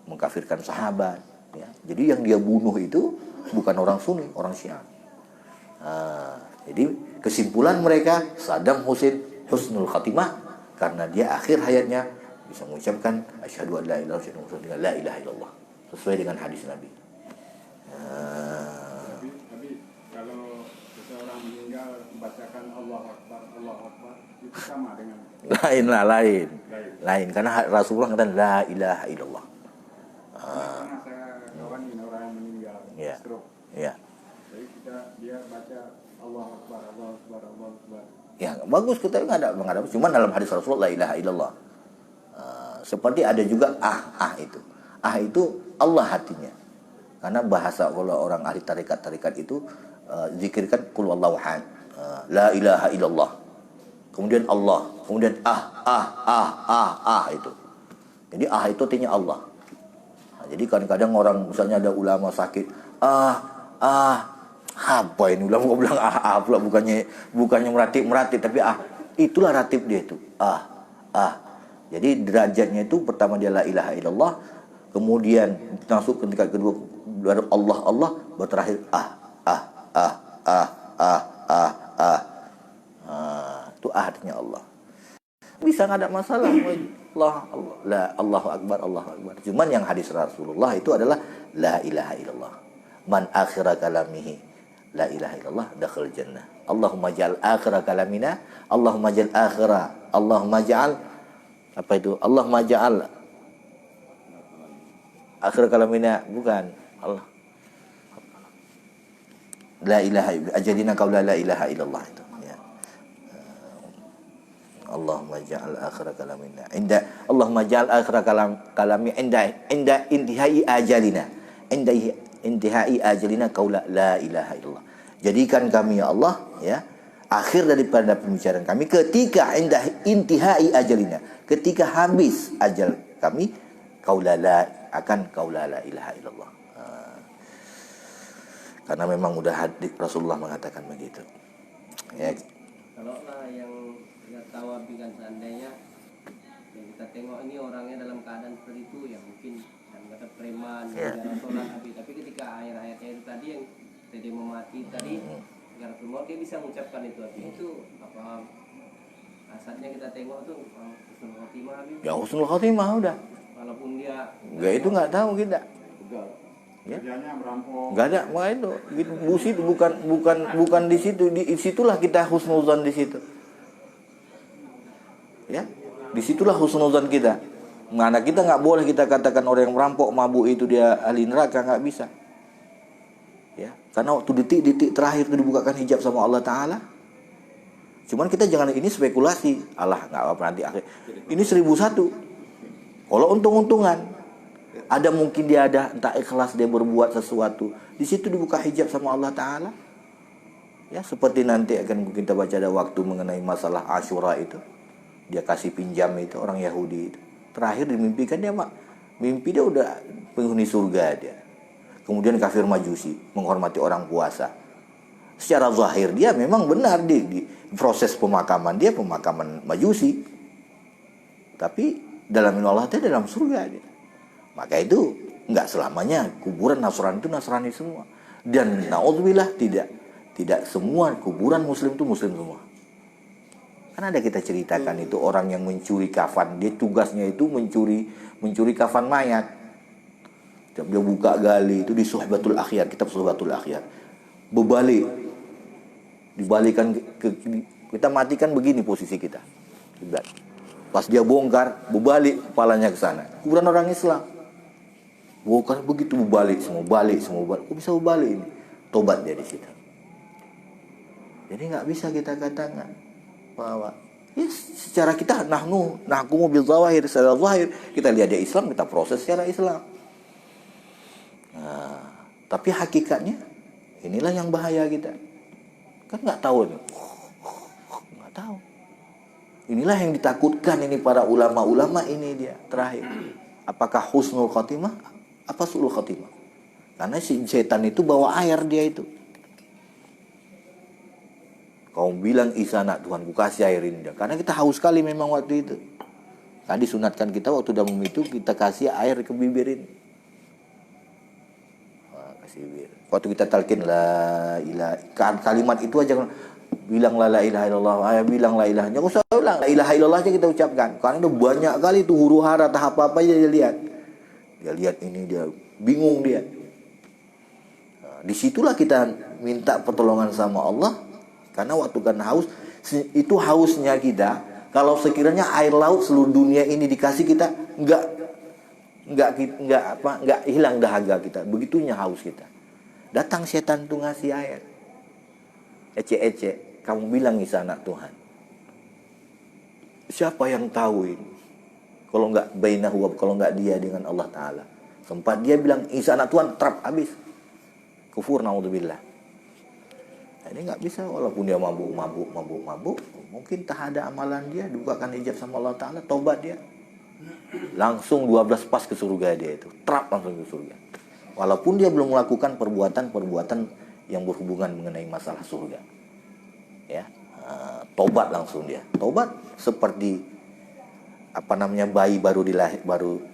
Mengkafirkan sahabat ya. Jadi yang dia bunuh itu bukan orang Sunni, orang Syiah. Jadi kesimpulan mereka Saddam Hussein husnul khatimah karena dia akhir hayatnya bisa mengucapkan asyhadu an la ilaha illallah dengan la ilaha illallah sesuai dengan hadis Nabi. Tapi kalau seseorang meninggal membacakan Allah Akbar itu sama dengan lain karena Rasulullah mengatakan la ilaha illallah. Karena saya kawanin orang yang meninggal stroke. Ya. Jadi dia baca Allah Akbar. Ya bagus, kita nggak ada. Cuma dalam hadis Rasulullah la ilaha illallah. Seperti ada juga itu. Itu Allah hatinya. Karena bahasa kalau orang ahli tarekat itu zikirkan qul huwallahu ahad. La ilaha illallah. Kemudian Allah, kemudian itu. Jadi itu artinya Allah. Jadi kadang-kadang orang misalnya ada ulama sakit, apa ini ulama bilang pula bukannya meratib tapi itulah ratib dia itu. Jadi derajatnya itu pertama dia la ilaha illallah, kemudian masuk ke tingkat kedua baru Allah, baru terakhir itu artinya Allah. Bisa nggak ada masalah. Allahu Akbar. Cuman yang hadis Rasulullah itu adalah la ilaha illallah. Man akhira kalamihi la ilaha illallah dakhal jannah. Allahumma ja'al akhira kalamina, Allahumma ja'al akhira kalamina, bukan Allah. La ilaha ajalina qaula la ilaha illallah itu. Ya. Allahumma ja'al akhir kalamina Allahumma ja'al akhir kalami inda intihai ajalina. Intihai ajalina qaula la ilaha illallah. Jadikan kami ya Allah ya akhir daripada pembicaraan kami ketika intihai ajalina, ketika habis ajal kami qaula la ilaha illallah. Karena memang udah hadir Rasulullah mengatakan begitu. Ya. Kalau lah yang kita tahu kan seandainya yang kita tengok ini orangnya dalam keadaan seperti itu ya mungkin yang kata preman, jarang sholat tapi ketika ayat-ayatnya itu tadi yang tadi memati tadi gara semua dia bisa mengucapkan itu itu apa asalnya kita tengok tuh husnul khotimah habis. Ya husnul khotimah udah. Walaupun dia enggak itu enggak tahu kita. Ya. Kerjanya merampok. Enggak ada, makanya itu itu bukan di situ, di situlah kita husnuzan di situ. Ya. Disitulah husnuzan kita. Mana kita enggak boleh kita katakan orang yang merampok, mabuk itu dia ahli neraka, enggak bisa. Ya, karena waktu detik-detik terakhir itu dibukakan hijab sama Allah Ta'ala. Cuman kita jangan ini spekulasi. Allah enggak apa nanti akhir. Ini 1001. Kalau untung-untungan ada mungkin dia ada entah ikhlas dia berbuat sesuatu. Di situ dibuka hijab sama Allah Ta'ala. Ya, seperti nanti akan kita baca ada waktu mengenai masalah Asyura itu. Dia kasih pinjam itu orang Yahudi itu. Terakhir dimimpikan dia mimpi dia udah penghuni surga dia. Kemudian kafir Majusi menghormati orang puasa. Secara zahir dia memang benar di proses pemakaman dia pemakaman Majusi. Tapi dalam Allah dia dalam surga dia. Maka itu enggak selamanya kuburan Nasrani itu Nasrani semua. Dan naudzubillah tidak semua kuburan muslim itu muslim semua. Kan ada kita ceritakan itu orang yang mencuri kafan, dia tugasnya itu mencuri kafan mayat. Dia buka gali itu di Suhbatul Akhyar, kitab Suhbatul Akhyar. Berbalik. Dibalikan kita matikan begini posisi kita. Pas dia bongkar, berbalik kepalanya ke sana. Kuburan orang Islam. Bukan begitu berbalik semua balik. Kok bisa berbalik ini? Tobat dia di situ. Jadi nggak bisa kita katakan bahwa ya secara kita nahkumu bil zawahir secara zahir kita lihat dia Islam kita proses secara Islam. Nah, tapi hakikatnya inilah yang bahaya kita. Kan nggak tahu nih. Nggak tahu. Inilah yang ditakutkan ini para ulama-ulama ini dia terakhir. Apakah husnul khotimah? Apa su'ul khotimah? Karena si setan itu bawa air dia itu. Kau bilang Isana Tuhan ku kasih air ini. Karena kita haus sekali memang waktu itu. Kan disunatkan kita waktu udah itu kita kasih air ke bibir ini. Wah, kasih bibir. Waktu kita talqin la ilaha kalimat itu aja bilang la ilaha illallah, bilang la ilaha. Jangan usah ulang la ilaha illallah aja kita ucapkan. Karena udah banyak kali itu huru hara tahap apa aja dia lihat. Dia lihat ini dia bingung dia. Nah, disitulah kita minta pertolongan sama Allah. Karena waktu kan haus itu hausnya kita. Kalau sekiranya air laut seluruh dunia ini dikasih kita nggak hilang dahaga kita. Begitunya haus kita. Datang setan tuh ngasih air. Ece-ece, kamu bilang Isa anak Tuhan. Siapa yang tahu ini? Kalau nggak bainahu, kalau nggak dia dengan Allah Ta'ala. Sempat dia bilang Isa anak Tuhan, trap habis. Kufur naudzubillah. Nah, ini nggak bisa walaupun dia mabuk. Mungkin tak ada amalan dia, bukakan hijab sama Allah Ta'ala, tobat dia. Langsung 12 pas ke surga dia itu. Trap langsung ke surga. Walaupun dia belum melakukan perbuatan yang berhubungan mengenai masalah surga. Ya, tobat langsung dia. Tobat seperti bayi baru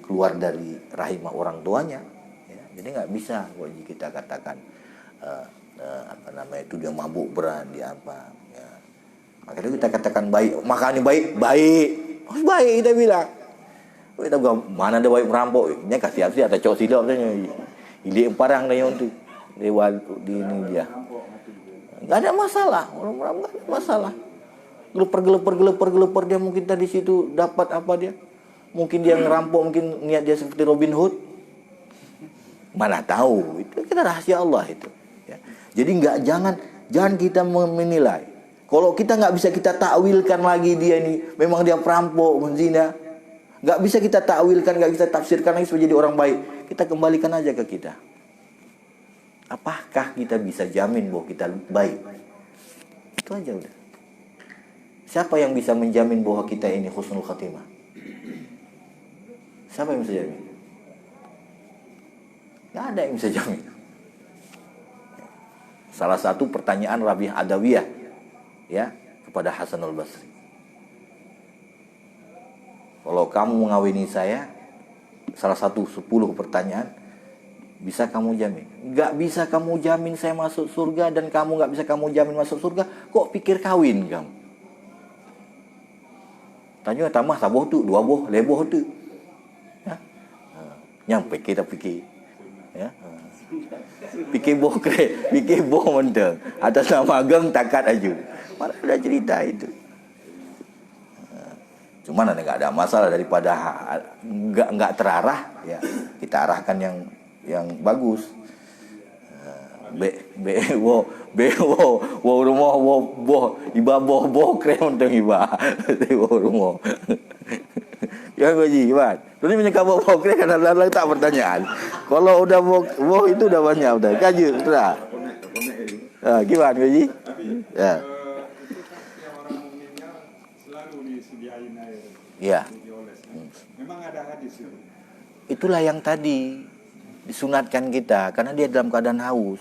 keluar dari rahim orang tuanya. Ya, jadi nggak bisa kita katakan itu dia mabuk berat dia apa. Ya. Makanya kita katakan baik, makanya baik, harus baik kita bilang. Kita mana ada baik merampok, ini kasih apa sih atau cok silap katanya. Ili parang na yun tuh. Dewa di ini dia. Enggak ada masalah, orang enggak ada masalah. Gelepar dia mungkin tadi situ dapat apa dia? Mungkin dia ngerampok, mungkin niat dia seperti Robin Hood. Mana tahu, itu kita rahasia Allah itu. Ya. Jadi jangan kita menilai. Kalau kita nggak bisa kita takwilkan lagi dia ini memang dia perampok, menzina, nggak bisa kita takwilkan, nggak bisa tafsirkan lagi supaya jadi orang baik. Kita kembalikan aja ke kita. Apakah kita bisa jamin bahwa kita baik? Itu aja udah. Siapa yang bisa menjamin bahwa kita ini husnul khatimah? Siapa yang bisa jamin? Nggak ada yang bisa jamin. Salah satu pertanyaan Rabi'ah Adawiyah ya kepada Hasan al-Basri. Kalau kamu mengawini saya, salah satu 10 pertanyaan, bisa kamu jamin? Nggak bisa kamu jamin saya masuk surga, dan kamu nggak bisa kamu jamin masuk surga, kok pikir kawin kamu? Tanya tambah saboh tu, 2 boh, leboh tu. Ya? Nyampe kita fikir. Ya? Fikir boh kre, fikir boh menteng. Atas nama ageng takat aju. Malah udah cerita itu. Cuman nggak ada masalah daripada nggak terarah ya, kita arahkan yang bagus. Wo rumah wo iba boh keren untuk iba wo rumah. Ya gaji Iwan. Ini menyangka boh keren kadang-kadang tak pertanyaan. Kalau udah boh itu udah banyak udah gaji sudah. Gimana gaji? Ya. Ya. Memang ada hadis itu. Itulah yang tadi disunatkan kita, karena dia dalam keadaan haus,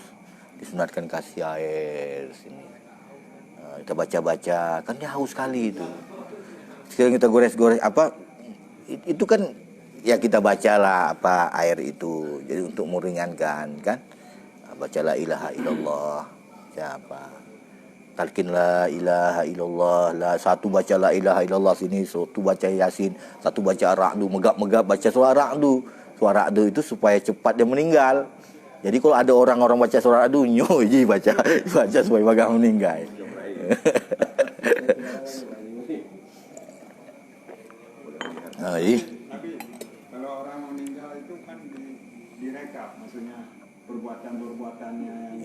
disunatkan kasih air sini. Kita baca-baca, kan dia haus sekali itu. Sekarang kita gores-gores apa? Itu kan ya kita bacalah apa air itu. Jadi untuk meringankan kan. Bacalah ilaha illallah. Siapa? Talqin la ilaha illallah, satu baca la ilaha illallah sini, satu baca yasin, satu baca ra'du, megap-megap baca surah ra'du. Surah ra'du itu supaya cepat dia meninggal. Jadi kalau ada orang baca surah ra'du, nyoji baca supaya bagai meninggal. Tapi kalau orang meninggal itu kan direkap, maksudnya perbuatan-perbuatannya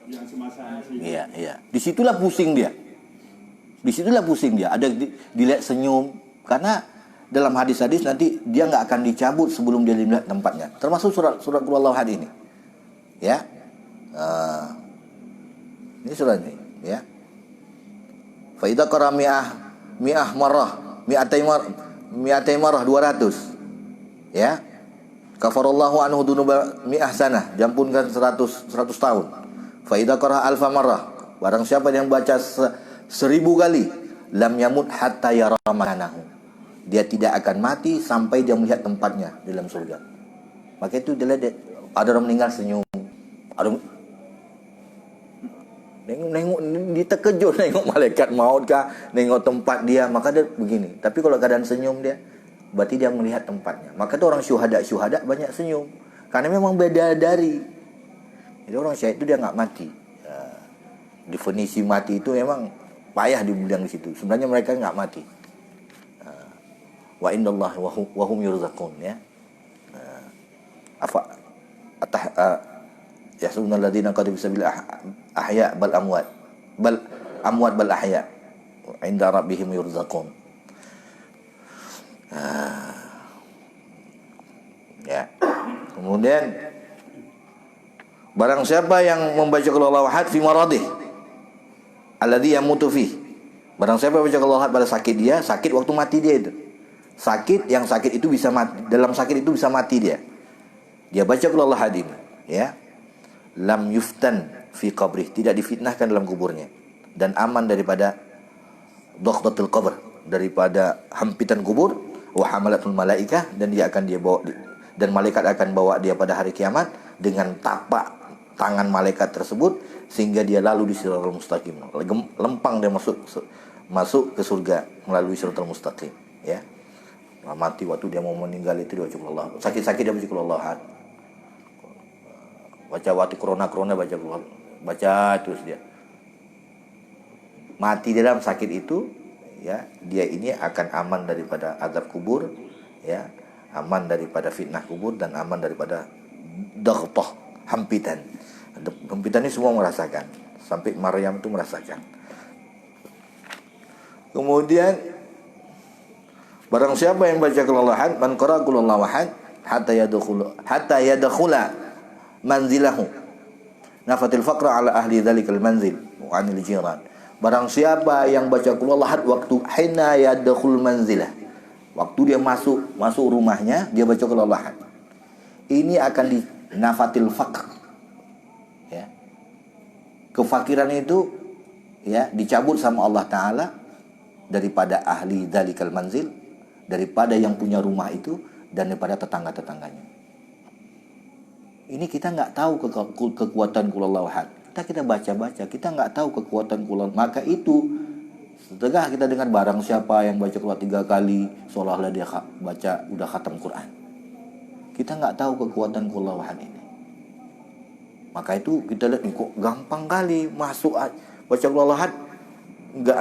yang semasa masih. Iya. Disitulah pusing dia. Ada dilihat senyum, karena dalam hadis-hadis nanti dia nggak akan dicabut sebelum dia dilihat tempatnya. Termasuk surat Qul Huwallahu Ahad ini. Ya. Ini surat ini, ya. Fa idza qara mi'ah marrah, mi'atai marrah 200. Ya. Kafarallahu anhu dunuba mi'ah sanah, diampunkan 100 tahun. Fa idza qara alfa marrah, barang siapa yang baca 1000 kali, lam yamut hatta yara makanahu, dia tidak akan mati sampai dia melihat tempatnya di dalam surga. Maka itu dia lihat ada orang meninggal senyum, ada nengok dia terkejut nengok malaikat maut kah, nengok tempat dia, maka dia begini. Tapi kalau keadaan senyum dia, berarti dia melihat tempatnya. Maka itu orang syuhada banyak senyum, karena memang beda dari. Jadi orang syahid itu dia nggak mati. Definisi mati itu memang payah dibilang di situ. Sebenarnya mereka nggak mati. Wa indallah wa hum yurzaqun, ya. Yahsabuna alladziina qatalu fisabilillah ahya bal amwat bal ahya inda rabbihim yurzaqun. Ya. Kemudian barang siapa yang membaca Qul Huwallahu Ahad fi maradih alladzi yamutu fi. Barang siapa yang membaca Qul Huwallahu Ahad pada sakit waktu mati dia itu. Yang sakit itu bisa mati, dalam sakit itu bisa mati dia. Dia baca Qul Huwallahu Ahad ini, ya. Lam yuftan fi qabrih, tidak difitnahkan dalam kuburnya, dan aman daripada dhaqdatul qabr, daripada hampitan kubur, wa hamalatul malaikah, dan dan malaikat akan bawa dia pada hari kiamat dengan tapak tangan malaikat tersebut sehingga dia lalu di siratal mustaqim. Lempang dia masuk ke surga melalui siratal mustaqim, ya. Mati waktu dia mau meninggal itu dia baca Allah. Sakit-sakit dia baca Allah. Baca waktu corona baca terus dia. Mati dalam sakit itu, ya, dia ini akan aman daripada azab kubur, ya, aman daripada fitnah kubur, dan aman daripada daghthah, hampitan. Hampitan ini semua merasakan. Sampai Maryam itu merasakan. Kemudian barang siapa yang baca qul huwallahu ahad, man qara qul huwallahu ahad hatta yadkhula manzilahu nafatil faqra ala ahli dzalikal manzil wa anil jiran. Barang siapa yang baca qul huwallahu ahad waktu hina yadkhul manzilah, waktu dia masuk rumahnya, dia baca qul huwallahu ahad, ini akan di nafatil faqr, ya, kefakiran itu ya dicabut sama Allah Ta'ala daripada ahli dzalikal manzil, daripada yang punya rumah itu, dan daripada tetangga-tetangganya. Ini kita nggak tahu kekuatan qul huwallahu ahad. Kita baca-baca, kita nggak tahu kekuatan qul. Maka itu setelah kita dengar barang siapa yang baca qul 3 kali, seolah-olah dia udah khatam Quran. Kita nggak tahu kekuatan qul huwallahu ahad ini. Maka itu kita lihat kok gampang kali masuk baca qul huwallahu ahad, nggak,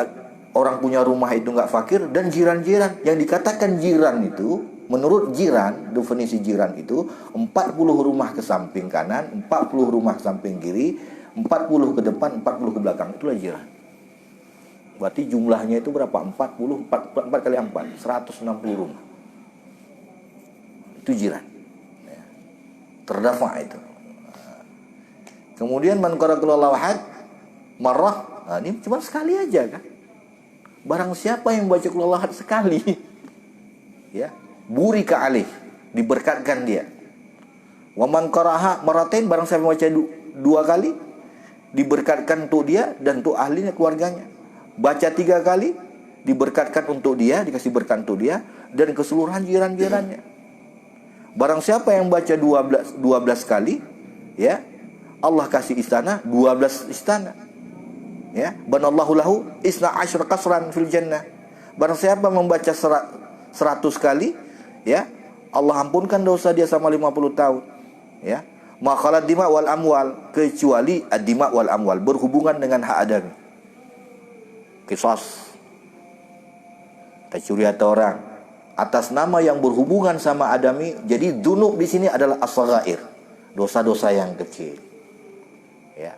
orang punya rumah itu nggak fakir, dan jiran-jiran. Yang dikatakan jiran itu, menurut jiran, definisi jiran itu 40 rumah ke samping kanan, 40 rumah ke samping kiri, 40 ke depan, 40 ke belakang. Itulah jiran. Berarti jumlahnya itu berapa? 4 kali 4, 160 rumah. Itu jiran. Terdafa itu. Kemudian man qara qul huwallahu ahad marrah. Nah, ini cuma sekali aja kan. Barang siapa yang baca qul huwallahu ahad sekali, ya, burika alaih, diberkatkan dia. Wa man qaraha maratain, barang siapa baca 2 kali, diberkatkan untuk dia dan untuk ahlinya, keluarganya. Baca 3 kali, diberkatkan untuk dia, dikasih berkat untuk dia dan keseluruhan jiran-jirannya. Barang siapa yang baca 12 kali, ya, Allah kasih istana 12 istana. Ya, banallahu lahu isna asyra qasran fil jannah. Barang siapa membaca 100 kali, ya, Allah ampunkan dosa dia sama 50 tahun. Ya, ma khalat dima wal amwal, kecuali ad-dima wal amwal, berhubungan dengan hak adami. Qisas, kita curi harta orang atas nama yang berhubungan sama adami. Jadi dzunub di sini adalah as-saghair, dosa-dosa yang kecil. Ya,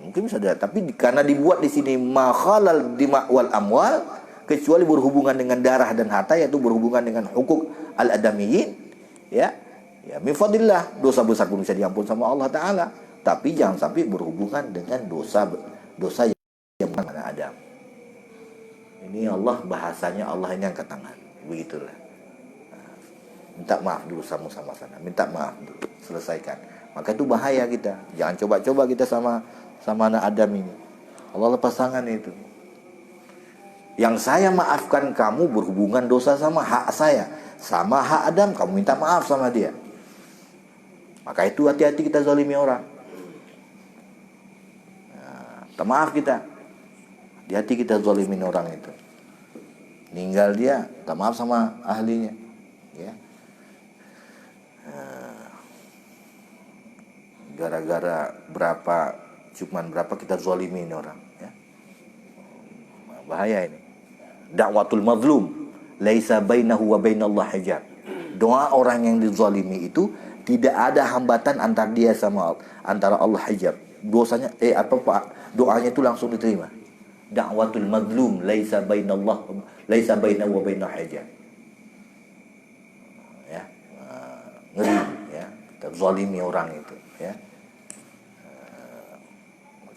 mungkin bisa ada, tapi karena dibuat di sini ma khalal dima wal amwal, kecuali berhubungan dengan darah dan harta, yaitu berhubungan dengan hukuk al-adamiyyin, ya, min fadlillah, dosa besar pun bisa diampun sama Allah Ta'ala, tapi jangan sampai berhubungan dengan dosa yang mana Adam. Ini Allah, bahasanya Allah ini angkat tangan, begitulah. Minta maaf dulu sama-sama sana, minta maaf dulu, selesaikan. Maka itu bahaya kita. Jangan coba-coba kita sama anak Adam ini. Allah lepas tangan itu. Yang saya maafkan kamu berhubungan dosa sama hak saya, sama hak Adam, kamu minta maaf sama dia. Maka itu hati-hati kita zalimi orang. Minta maaf kita. Hati-hati kita zalimin orang itu. Ninggal dia, minta maaf sama ahlinya. Ya. Gara-gara cuman berapa kita zalimin orang, ya. Bahaya ini. Da'watul mazlum laisa bainahu wa bainallah hijab. Doa orang yang dizalimi itu tidak ada hambatan antara Allah hijab. Dosanya doanya itu langsung diterima. Da'watul mazlum laisa bainahu wa bainallah hijab. Ya. Ngeri, ya. Kita zalimi orang itu, ya.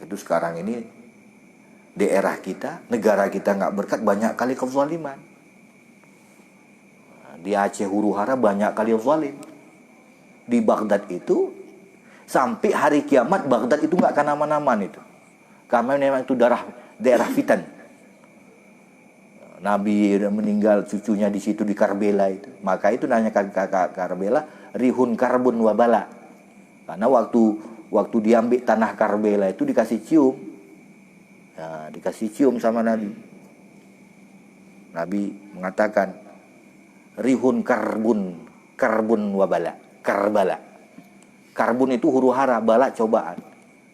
Itu sekarang ini daerah kita, negara kita nggak berkat, banyak kali kezaliman. Di Aceh huru hara banyak kali zalim. Di Baghdad itu sampai hari kiamat Baghdad itu nggak akan aman-aman itu, karena memang itu daerah fitan. Nabi meninggal, cucunya di situ di Karbela itu. Maka itu nanya Karbela, rihun karbun wabala. Karena waktu diambil tanah Karbela itu dikasih cium. Nah, dikasih cium sama Nabi. Nabi mengatakan rihun karbun wabala. Karbala. Karbun itu huru hara, bala cobaan.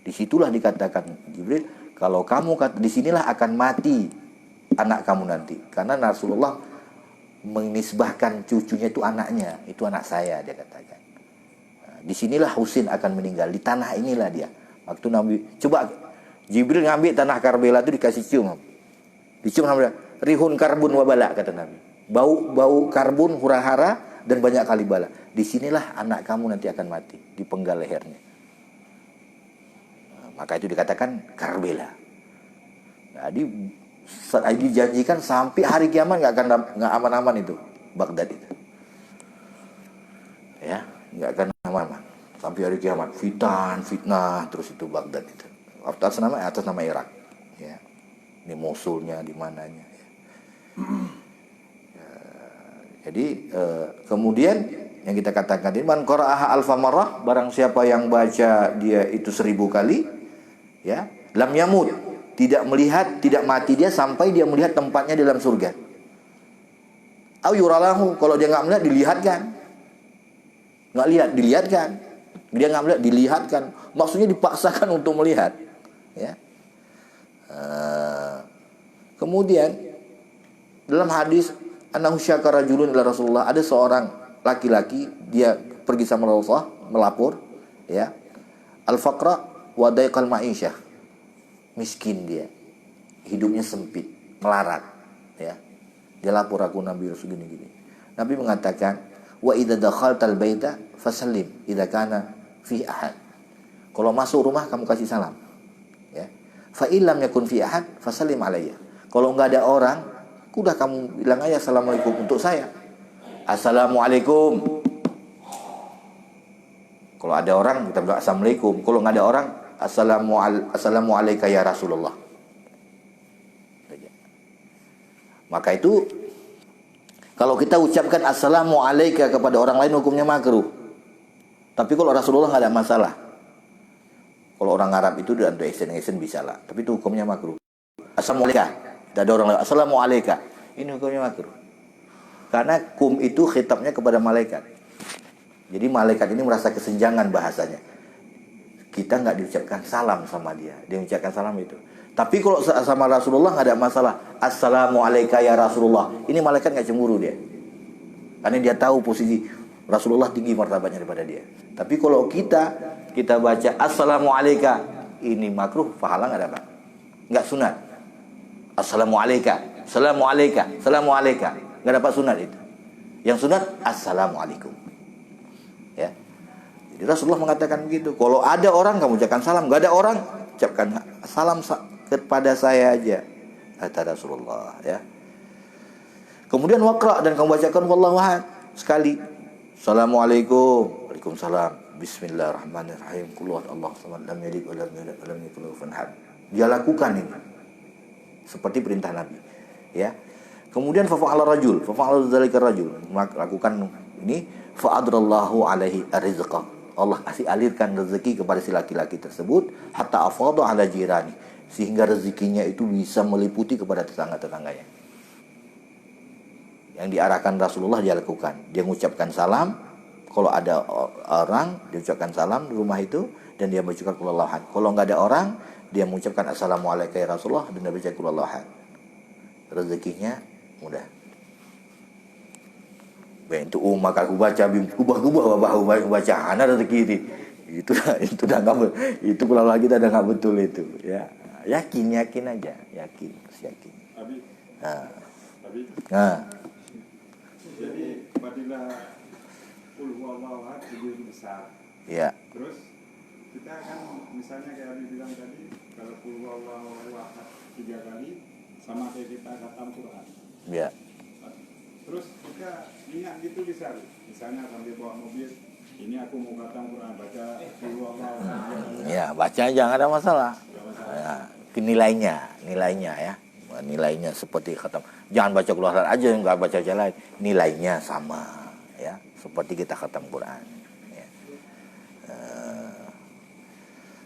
Disitulah dikatakan Jibril, kalau kamu disinilah akan mati anak kamu nanti. Karena Rasulullah menisbahkan cucunya itu anaknya, itu anak saya, dia katakan. Disinilah Husain akan meninggal, di tanah inilah dia. Waktu Nabi, coba Jibril ngambil tanah Karbela itu dikasih cium. Dicium sama dia, rihun karbun wabala, kata Nabi. Bau karbon, hura-hara, dan banyak kali bala. Disinilah anak kamu nanti akan mati, dipenggal lehernya. Nah, maka itu dikatakan Karbala. Jadi dijanjikan sampai hari kiamat nggak aman-aman itu Baghdad itu. Ya, nggak akan aman-aman sampai hari kiamat. Fitnah terus itu Baghdad itu. Atas nama Irak. Ya. Ini Mosulnya, di mananya. Ya. Jadi kemudian yang kita katakan ini, man qara'aha alfa marrah, barang siapa yang baca dia itu 1000 kali, ya, lam yamut, tidak mati dia sampai dia melihat tempatnya dalam surga. Au yuralahu, kalau dia nggak melihat dilihatkan. Dilihatkan. Dia nggak melihat dilihatkan. Maksudnya dipaksakan untuk melihat. Ya. Kemudian dalam hadis annahu syakara rajulun ila Rasulullah, ada seorang laki-laki dia pergi sama Rasulullah melapor, ya, al-faqra wa daiqal ma'isyah, miskin dia, hidupnya sempit, melarat, ya. Dia lapor, aku Nabi Rasul gini. Nabi mengatakan, wa idza dakhaltal baita fasallim idza kana fi ahad. Kalau masuk rumah kamu kasih salam, ya. Fa illam yakun fi ahad fasallim alayya. Kalau enggak ada orang, udah kamu bilang aja assalamualaikum untuk saya. Assalamualaikum. Kalau ada orang kita bilang assalamualaikum. Kalau enggak ada orang, assalamualaikum ya Rasulullah. Maka itu kalau kita ucapkan assalamualaikum kepada orang lain hukumnya makruh. Tapi kalau Rasulullah nggak ada masalah. Kalau orang Arab itu dan untuk extend bisa lah. Tapi itu hukumnya makruh. Assalamualaikum. Tidak ada orang lain. Assalamualaikum. Ini hukumnya makruh. Karena kum itu khitabnya kepada malaikat. Jadi malaikat ini merasa kesenjangan bahasanya. Kita nggak diucapkan salam sama dia. Dia mengucapkan salam itu. Tapi kalau sama Rasulullah nggak ada masalah. Assalamualaikum ya Rasulullah. Ini malaikat nggak cemburu dia. Karena dia tahu posisi Rasulullah tinggi martabatnya daripada dia. Tapi kalau kita baca assalamualaikum, ini makruh, pahala nggak dapat. Nggak sunat. Assalamualaikum, assalamualaikum, nggak dapat sunat itu. Yang sunat assalamualaikum. Ya. Jadi Rasulullah mengatakan begitu. Kalau ada orang kamu ucapkan salam, nggak ada orang ucapkan salam kepada saya aja, kata Rasulullah. Ya. Kemudian waqra, dan kamu bacakan wallahu ahad sekali. Assalamualaikum, waalaikumsalam, bismillahirrahmanirrahim, qul huwallahu ahad, lam yalid wa lam yulad wa lam yakul lahu kufuwan ahad. Dia lakukan ini seperti perintah Nabi, ya. Kemudian fa'ala rajul, fa'ala dzalika rajul, lakukan ini, fa'adrallahu alaihi arzqa, Allah kasih alirkan rezeki kepada si laki-laki tersebut, hatta afadha ala jirani, sehingga rezekinya itu bisa meliputi kepada tetangga-tetangganya. Yang diarahkan Rasulullah dia lakukan. Dia mengucapkan salam. Kalau ada orang, dia ucapkan salam di rumah itu, dan dia mengucapkan qul huwallahu ahad. Kalau enggak ada orang, dia mengucapkan assalamualaikum ya Rasulullah, dan dia baca qul huwallahu ahad. Rezekinya mudah. Baik itu maka aku baca kubah baca ana rezeki ini. Itu dah enggak, itu kalau lagi kita dah enggak betul itu, ya. Yakin aja, yakin. Jadi apabila qul huwallahu ahad itu besar. Ya. Terus kita kan misalnya kayak dibilang tadi, kalau qul huwallahu ahad 3 kali sama kayak kita khatam Quran. Ya. Terus kita ingat gitu bisa. Misalnya sambil bawa mobil, ini aku mau khatam Quran, baca qul huwallahu ahad. Ya, baca aja, enggak ada masalah. Ya, nilainya ya. Nilainya seperti khatam. Jangan baca qul huwallahu ahad aja, enggak baca jalan. Nilainya sama, ya, seperti kita khatam Quran. Ya.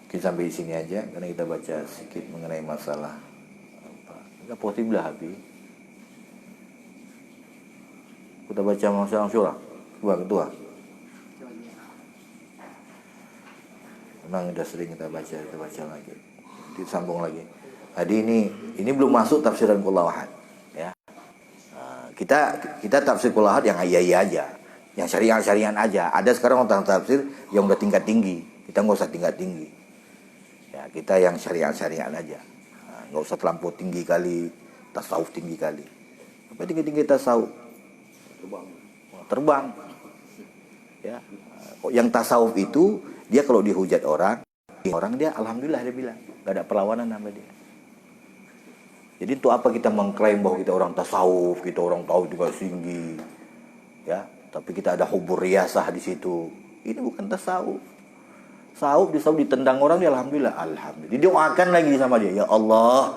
Kita sampai di sini aja karena kita baca sedikit mengenai masalah apa. Kita potiblah habis. Kita baca masalah surah. Ketua. Memang sudah sering kita baca lagi. Disambung lagi. Jadi ini belum masuk tafsiran qul huwallahu ahad, ya. Kita tafsir qul huwallahu ahad yang iya aja, yang syariat aja. Ada sekarang orang tafsir yang udah tingkat tinggi. Kita nggak usah tingkat tinggi. Ya, kita yang syariat aja. Nggak usah terlampau tinggi kali, tasawuf tinggi kali. Apa tinggi-tinggi tasawuf? Terbang. Ya. Yang tasawuf itu dia kalau dihujat orang dia alhamdulillah dia bilang, enggak ada perlawanan sama dia. Jadi untuk apa kita mengklaim bahwa kita orang tasawuf, kita orang tahu juga tinggi. Ya, tapi kita ada hubur riyasah di situ. Ini bukan tasawuf. Tasawuf ditendang orang dia alhamdulillah. Didoakan lagi sama dia, ya Allah,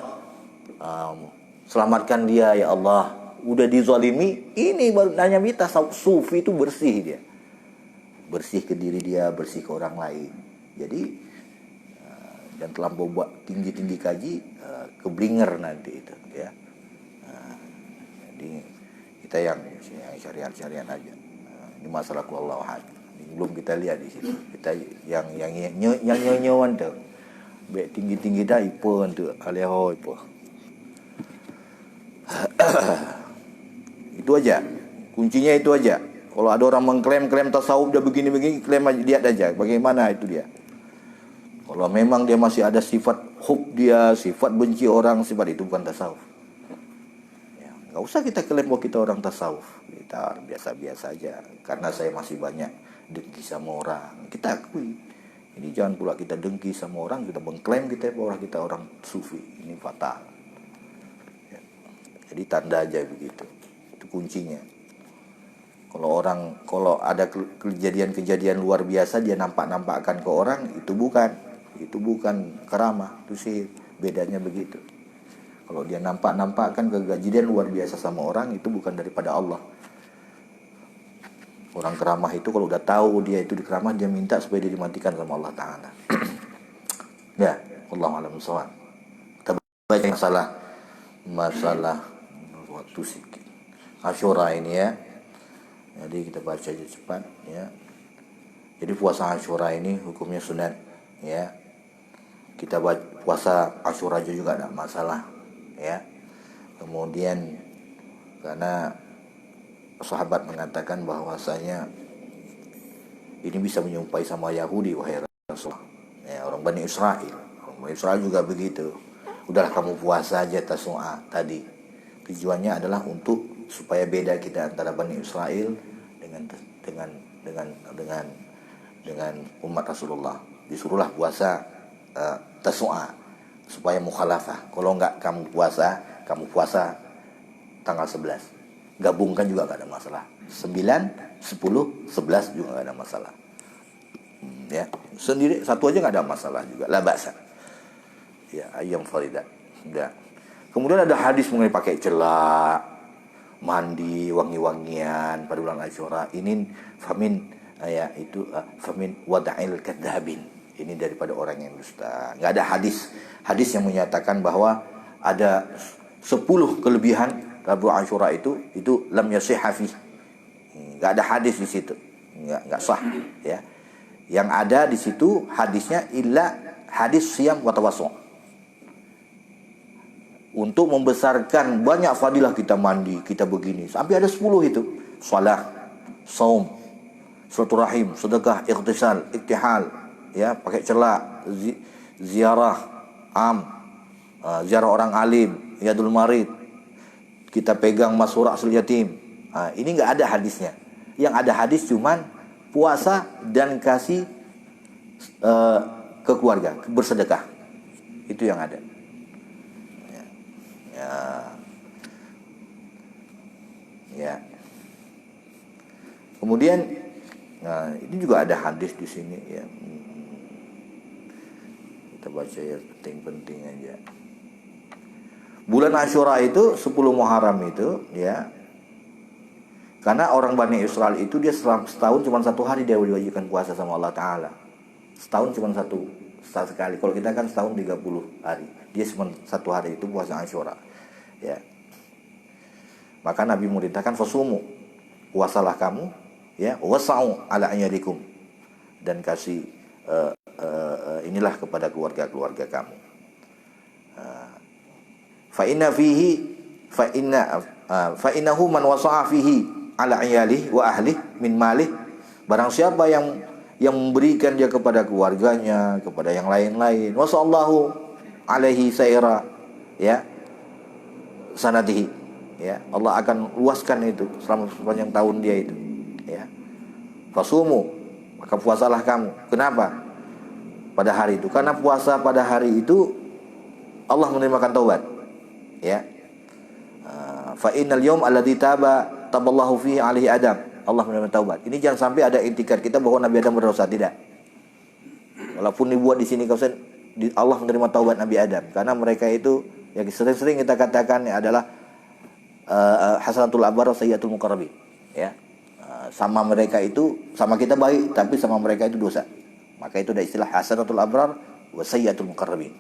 selamatkan dia ya Allah. Udah dizalimi, ini baru nanya minta. Sufi itu bersih dia. Bersih ke diri dia, bersih ke orang lain. Jadi dan terlampau buat tinggi-tinggi kaji, keblinger nanti itu ya. Jadi kita yang syariat aja. Ini masalah wallahu ahad. Belum kita lihat di situ. Kita yang nyawan tu. Baik tinggi-tinggi dah ipon tu aleho ipo. Itu aja. Kuncinya itu aja. Kalau ada orang mengklaim tasawuf dia begini-begini, klaim aja, lihat aja bagaimana itu dia. Kalau memang dia masih ada sifat hub dia, sifat benci orang, sifat itu bukan tasawuf. Ya, nggak usah kita klaim bahwa kita orang tasawuf. Kita biasa-biasa aja. Karena saya masih banyak dengki sama orang. Kita akui. Ini jangan pula kita dengki sama orang, kita mengklaim bahwa kita orang sufi. Ini fatal. Ya. Jadi tanda aja begitu. Itu kuncinya. Kalau ada kejadian-kejadian luar biasa dia nampak-nampakkan ke orang, itu bukan karamah, itu sihir. Bedanya begitu. Kalau dia nampak-nampakkan kejadian luar biasa sama orang, itu bukan daripada Allah. Orang keramah itu kalau udah tahu dia itu dikeramah, dia minta supaya dia dimatikan sama Allah Ta'ala. Ya, Allahu a'lam bishawab. Kita baca masalah waktu sikit Asyura ini ya. Jadi kita baca aja cepat ya. Jadi puasa Asyura ini hukumnya sunat ya. Kita puasa Asyura juga tidak masalah ya. Kemudian karena sahabat mengatakan bahwasanya ini bisa menyerupai sama Yahudi, wahai Rasulullah. Ya, orang Bani Israel. Orang Bani Israel juga begitu. Udahlah kamu puasa aja Tasu'a tadi. Tujuannya adalah untuk supaya beda kita antara Bani Israel dengan umat Rasulullah. Disuruhlah puasa Tasu'a supaya mukhalafah. Kalau enggak kamu puasa tanggal 11. Gabungkan juga enggak ada masalah. 9, 10, 11 juga enggak ada masalah. Ya, sendiri satu aja enggak ada masalah juga. La ba'sa. Ya, ayyam faridah. Sudah. Kemudian ada hadis mengenai pakai celak, mandi wangi-wangian pada bulan Asyura. Ini famin wada'il kadzabin. Ini daripada orang yang dusta. Enggak ada hadis yang menyatakan bahwa ada 10 kelebihan Rabu Asyura itu lam yasihha fi. Enggak ada hadis di situ. Enggak sah ya. Yang ada di situ hadisnya illa hadis siyam wa tawassu'. Untuk membesarkan banyak fadilah kita mandi, kita begini. Sampai ada 10 itu. Salat, saum, silaturahim, sedekah, ikhtisal, iktihal, ya, pakai celak, ziarah ziarah orang alim, yadul marid, kita pegang masurah sul yatim. Ini enggak ada hadisnya. Yang ada hadis cuman puasa dan kasih ke keluarga, bersedekah. Itu yang ada. Ya. Kemudian ini juga ada hadis di sini ya. Kita baca ya, penting-penting aja. Bulan Asyura itu 10 Muharram itu ya. Karena orang Bani Israel itu dia setahun cuma 1 hari dia diwajibkan puasa sama Allah Ta'ala. Setahun cuma satu sekali. Kalau kita kan setahun 30 hari. Dia cuma 1 hari itu puasa Asyura. Ya. Maka Nabi merintahkan fasumu, puasalah kamu ya, wasa'u ala ayyadikum, dan kasih inilah kepada keluarga-keluarga kamu. Fa innahu man wasa'a fihi ala ayalihi wa ahlihi min malih. Barang siapa yang memberikan dia kepada keluarganya, kepada yang lain-lain, wasallahu alaihi saira, ya, sanatihi, ya. Allah akan luaskan itu selama sepanjang tahun dia itu, ya. Fasumu, maka puasalah kamu. Kenapa? Pada hari itu, karena puasa pada hari itu Allah menerimakan taubat, ya. Fa innal yawm alladzi taballahu fihi alaihi Adam, Allah menerima taubat. Ini jangan sampai ada intikad kita bahwa Nabi Adam berdosa, tidak. Walaupun dibuat di sini Allah menerima taubat Nabi Adam, karena mereka itu yang sering-sering kita katakan adalah hasanatul abrar sayyiatul muqarrabin, ya. Sama mereka itu, sama kita baik, tapi sama mereka itu dosa. Maka itu ada istilah hasanatul abrar wa sayyiatul muqarrabin.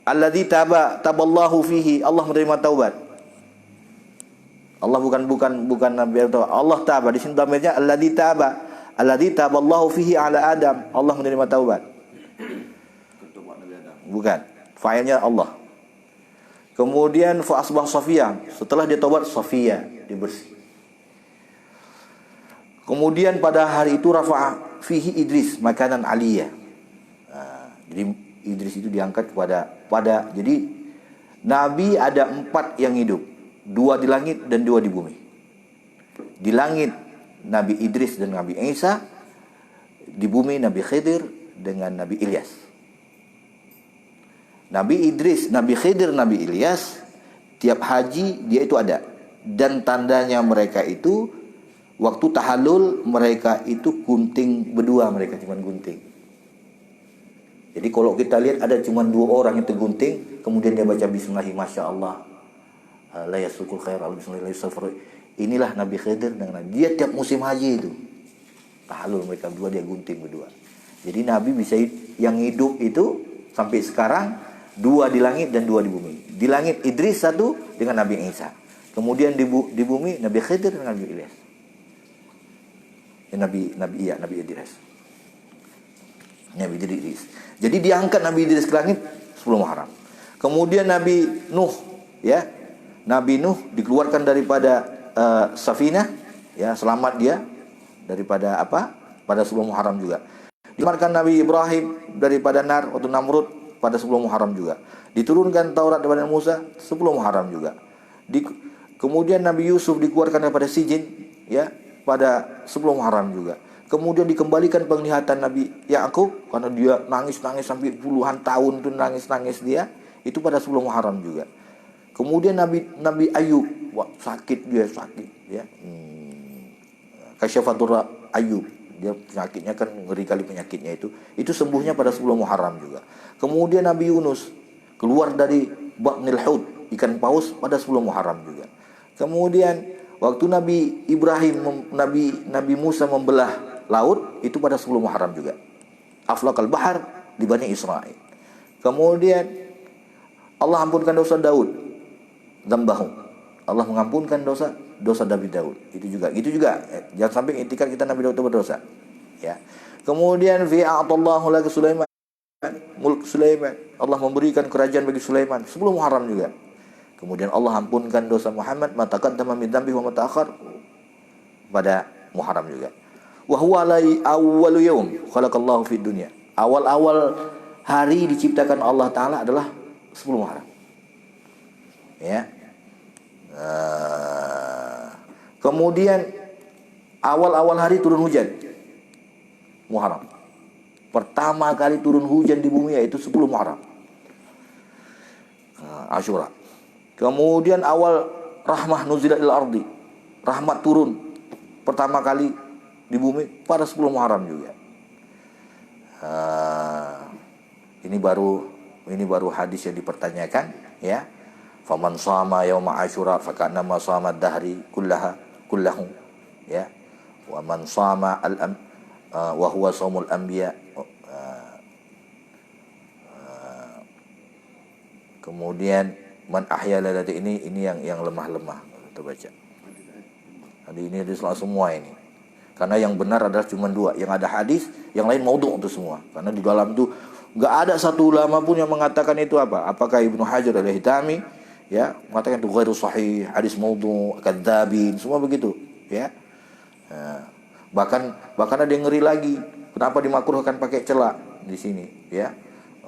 Alladzi taballahu fihi, Allah menerima taubat. Allah bukan Nabi Adam. Allah taba, di sini dhamirnya alladzi taballahu fihi ala Adam. Allah menerima taubat. Bukan. Fa'ilnya Allah. Kemudian fa asbah safiya, setelah dia taubat safiya, dia bersih. Kemudian pada hari itu rafa'a fihi Idris makanan aliyah. Jadi Idris itu diangkat pada jadi Nabi ada 4 yang hidup, 2 di langit dan 2 di bumi. Di langit Nabi Idris dan Nabi Isa, di bumi Nabi Khidir dengan Nabi Ilyas. Nabi Idris, Nabi Khidir, Nabi Ilyas tiap haji dia itu ada, dan tandanya mereka itu waktu tahallul mereka itu gunting berdua, mereka cuma gunting. Jadi kalau kita lihat ada cuma 2 orang itu gunting, kemudian dia baca bismillah, masya Allah, la yasukul khair al bismillah yusafir. Inilah Nabi Khidir dengan Nabi. Dia tiap musim haji itu tahallul mereka berdua, dia gunting berdua. Jadi Nabi bisa yang hidup itu sampai sekarang 2 di langit dan 2 di bumi. Di langit Idris 1 dengan Nabi Isa. Kemudian di bumi Nabi Khidir dengan Nabi Ilyas. Nabi Idris. Nabi Idris. Jadi diangkat Nabi Idris ke langit 10 Muharram. Kemudian Nabi Nuh, ya. Nabi Nuh dikeluarkan daripada Safinah, ya, selamat dia daripada apa? Pada 10 Muharram juga. Dikeluarkan Nabi Ibrahim daripada nar atau Namrud pada 10 Muharram juga. Diturunkan Taurat kepada Musa 10 Muharram juga. Kemudian Nabi Yusuf dikeluarkan daripada Sijin, ya, pada 10 Muharram juga. Kemudian dikembalikan penglihatan Nabi Yakub karena dia nangis-nangis sampai puluhan tahun itu nangis-nangis dia, itu pada 10 Muharram juga. Kemudian Nabi Ayub, wah, sakit, ya. Kasyafatur Ayub, dia penyakitnya kan ngeri kali penyakitnya itu sembuhnya pada 10 Muharram juga. Kemudian Nabi Yunus keluar dari Batnil Hut, ikan paus, pada 10 Muharram juga. Kemudian waktu Nabi Ibrahim, Nabi Musa membelah laut, itu pada 10 Muharram juga. Aflaqal bahar di Bani Israel. Kemudian Allah ampunkan dosa Daud, dzambahu. Allah mengampunkan dosa Nabi Daud. Itu juga. Jangan sampai intikan kita Nabi Daud itu berdosa. Ya. Kemudian fi a'tallahu laka Sulaiman, mulk Sulaiman. Allah memberikan kerajaan bagi Sulaiman 10 Muharram juga. Kemudian Allah ampunkan dosa Muhammad, ma taqaddama min dzambi wa ma ta'akhkhar, pada Muharram juga. Wa huwa awwalu yaum khalaqallahu fid dunya. Awal-awal hari diciptakan Allah Ta'ala adalah 10 Muharram. Ya. Kemudian awal-awal hari turun hujan Muharram. Pertama kali turun hujan di bumi yaitu 10 Muharram. Asyura. Kemudian awal rahmah nuzilat il ardi, rahmat turun pertama kali di bumi pada 10 Muharram juga. Ini baru hadis yang dipertanyakan, ya. Faman shama yauma asyura fakannama shama ad-dahri kullahu, ya. Wa man shama wa huwa shaumul anbiya. Kemudian man ahya ladati, ini yang lemah-lemah kita baca. Jadi ini hadis semua ini. Karena yang benar adalah cuma 2, yang ada hadis, yang lain maudhu' untuk semua. Karena di dalam itu enggak ada satu ulama pun yang mengatakan itu apa. Apakah Ibnu Hajar al-Haytami, ya, mengatakan itu ghairu sahih, hadis maudhu', kadzabin, semua begitu, ya. Bahkan ada yang ngeri lagi. Kenapa dimakruhkan pakai celak? di sini ya.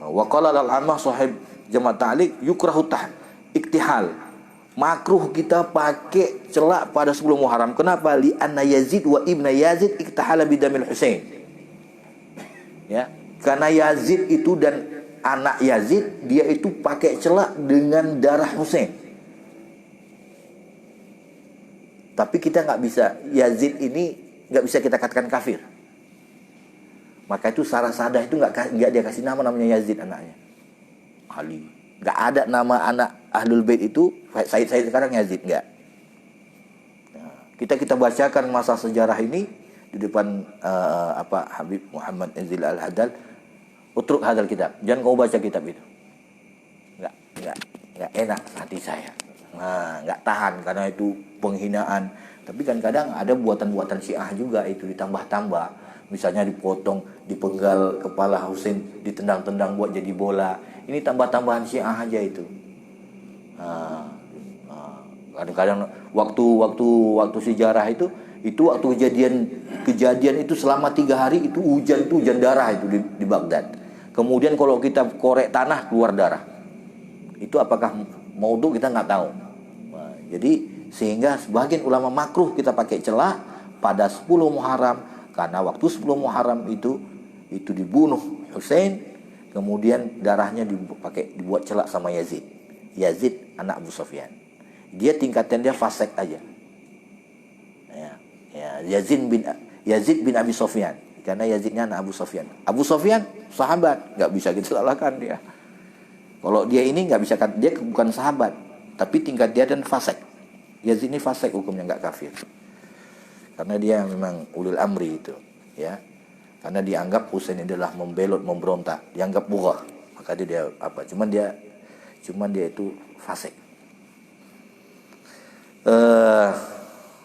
Wa qala al-Ammah sahib Jama' Ta'liq yukrahu iktihal. Makruh kita pakai celak pada 10 Muharram. Kenapa? Li anna Yazid wa ibna Yazid iktahala bidamil Husain. Ya, karena Yazid itu dan anak Yazid dia itu pakai celak dengan darah Husain. Tapi kita nggak bisa, Yazid ini nggak bisa kita katakan kafir. Maka itu Sarah Sadah itu nggak dia kasih namanya Yazid anaknya. Ali. Nggak ada nama anak Ahlul Bait itu Said sekarang Yazid, nggak. Nah, kita bacakan masa sejarah ini di depan Habib Muhammad Izil Al-Haddad. Utruk hadal kitab. Jangan kau baca kitab itu. Nggak enak hati saya. Nah, nggak tahan karena itu penghinaan. Tapi kan kadang ada buatan-buatan Syiah juga itu ditambah-tambah. Misalnya dipotong, dipenggal kepala Husain, ditendang-tendang buat jadi bola. Ini tambah-tambahan Syiah aja itu. Kadang-kadang waktu sejarah itu waktu kejadian itu selama 3 hari itu hujan darah itu di Baghdad. Kemudian kalau kita korek tanah keluar darah. Itu apakah maudhu kita nggak tahu. Nah, jadi sehingga sebagian ulama makruh kita pakai celak pada 10 Muharram karena waktu 10 Muharram itu dibunuh Husain, kemudian darahnya dibuat celak sama Yazid anak Abu Sufyan. Dia tingkatan dia fasik aja. Ya, Yazid bin Abi Sufyan karena Yazidnya anak Abu Sufyan. Abu Sufyan sahabat, nggak bisa kita salahkan dia. Kalau dia ini nggak bisa, dia bukan sahabat, tapi tingkat dia dan fasik. Yazid ini fasik hukumnya, nggak kafir. Karena dia memang ulil amri itu, ya. Karena dianggap Husain adalah memberontak, dianggap bughah. Maka dia apa? Cuman dia itu fasik.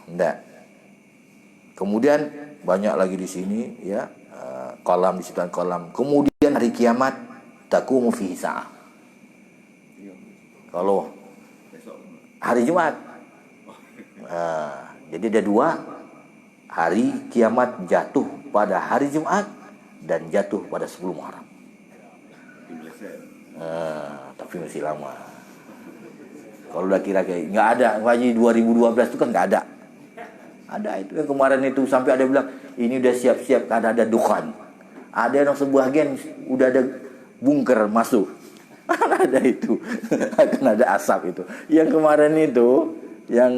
Enggak. Kemudian banyak lagi di sini ya, kolam disebutkan kolam. Kemudian hari kiamat taqumu fihi sa'ah. Kalau hari Jumat. Jadi ada 2 hari kiamat jatuh pada hari Jumat dan jatuh pada 10 Muharram. Tapi masih lama. Kalau udah kira-kira nggak ada, Haji 2012 itu kan nggak ada. Ada itu yang kemarin itu sampai ada bilang ini udah siap-siap karena ada dukhan. Ada yang sebagian udah ada bunker masuk. Ada itu. Akan ada asap itu. Yang kemarin itu yang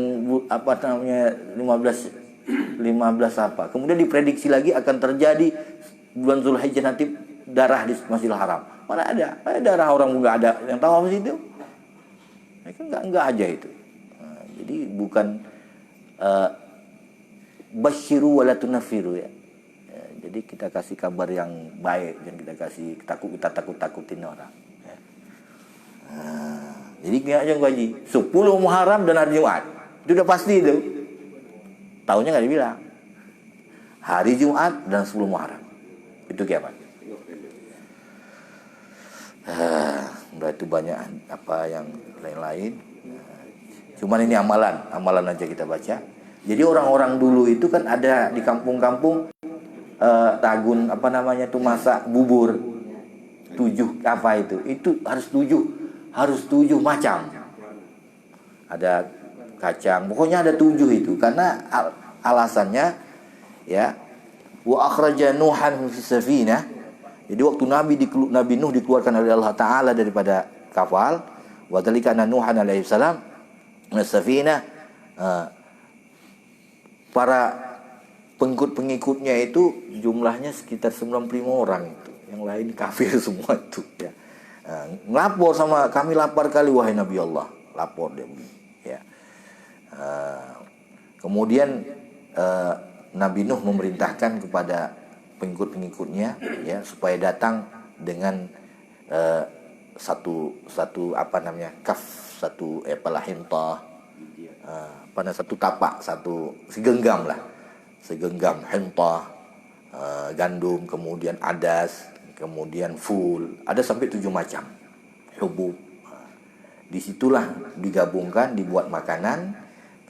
apa namanya 15 apa. Kemudian diprediksi lagi akan terjadi bulan Zulhijjah nanti darah di Masjidil Haram. Mana ada? Darah orang nggak ada yang tahu apa sih itu? Enggak aja itu. Nah, jadi bukan basyiru wala tunafiru ya. Jadi kita kasih kabar yang baik dan kita takut-takutin orang ya. Jadi kayaknya Haji 10 Muharram dan hari Jumat itu udah pasti itu. Tahunnya nggak dibilang. Hari Jumat dan 10 Muharram itu kiamat. Udah itu banyak apa yang lain-lain. Cuman ini amalan aja kita baca. Jadi orang-orang dulu itu kan ada di kampung-kampung tagun apa namanya tuh masak bubur 7 apa itu harus 7 macam. Ada kacang, pokoknya ada 7 itu karena alasannya ya wa akhraja nuhan fi safinah. Jadi waktu Nabi Nuh dikeluarkan oleh Allah Taala daripada kapal, wa dzalika Nuhan alaihi salam as-safinah, para pengikut-pengikutnya itu jumlahnya sekitar 95 orang itu. Yang lain kafir semua itu ya. Ngelapor sama kami, lapar kali wahai Nabi Allah. Lapor dia ya. Kemudian Nabi Nuh memerintahkan kepada pengikut-pengikutnya ya supaya datang dengan satu apa namanya satu hintah, satu tapak, segenggam hintah, gandum, kemudian adas, kemudian ful, ada sampai 7 macam hubub. Disitulah digabungkan, dibuat makanan,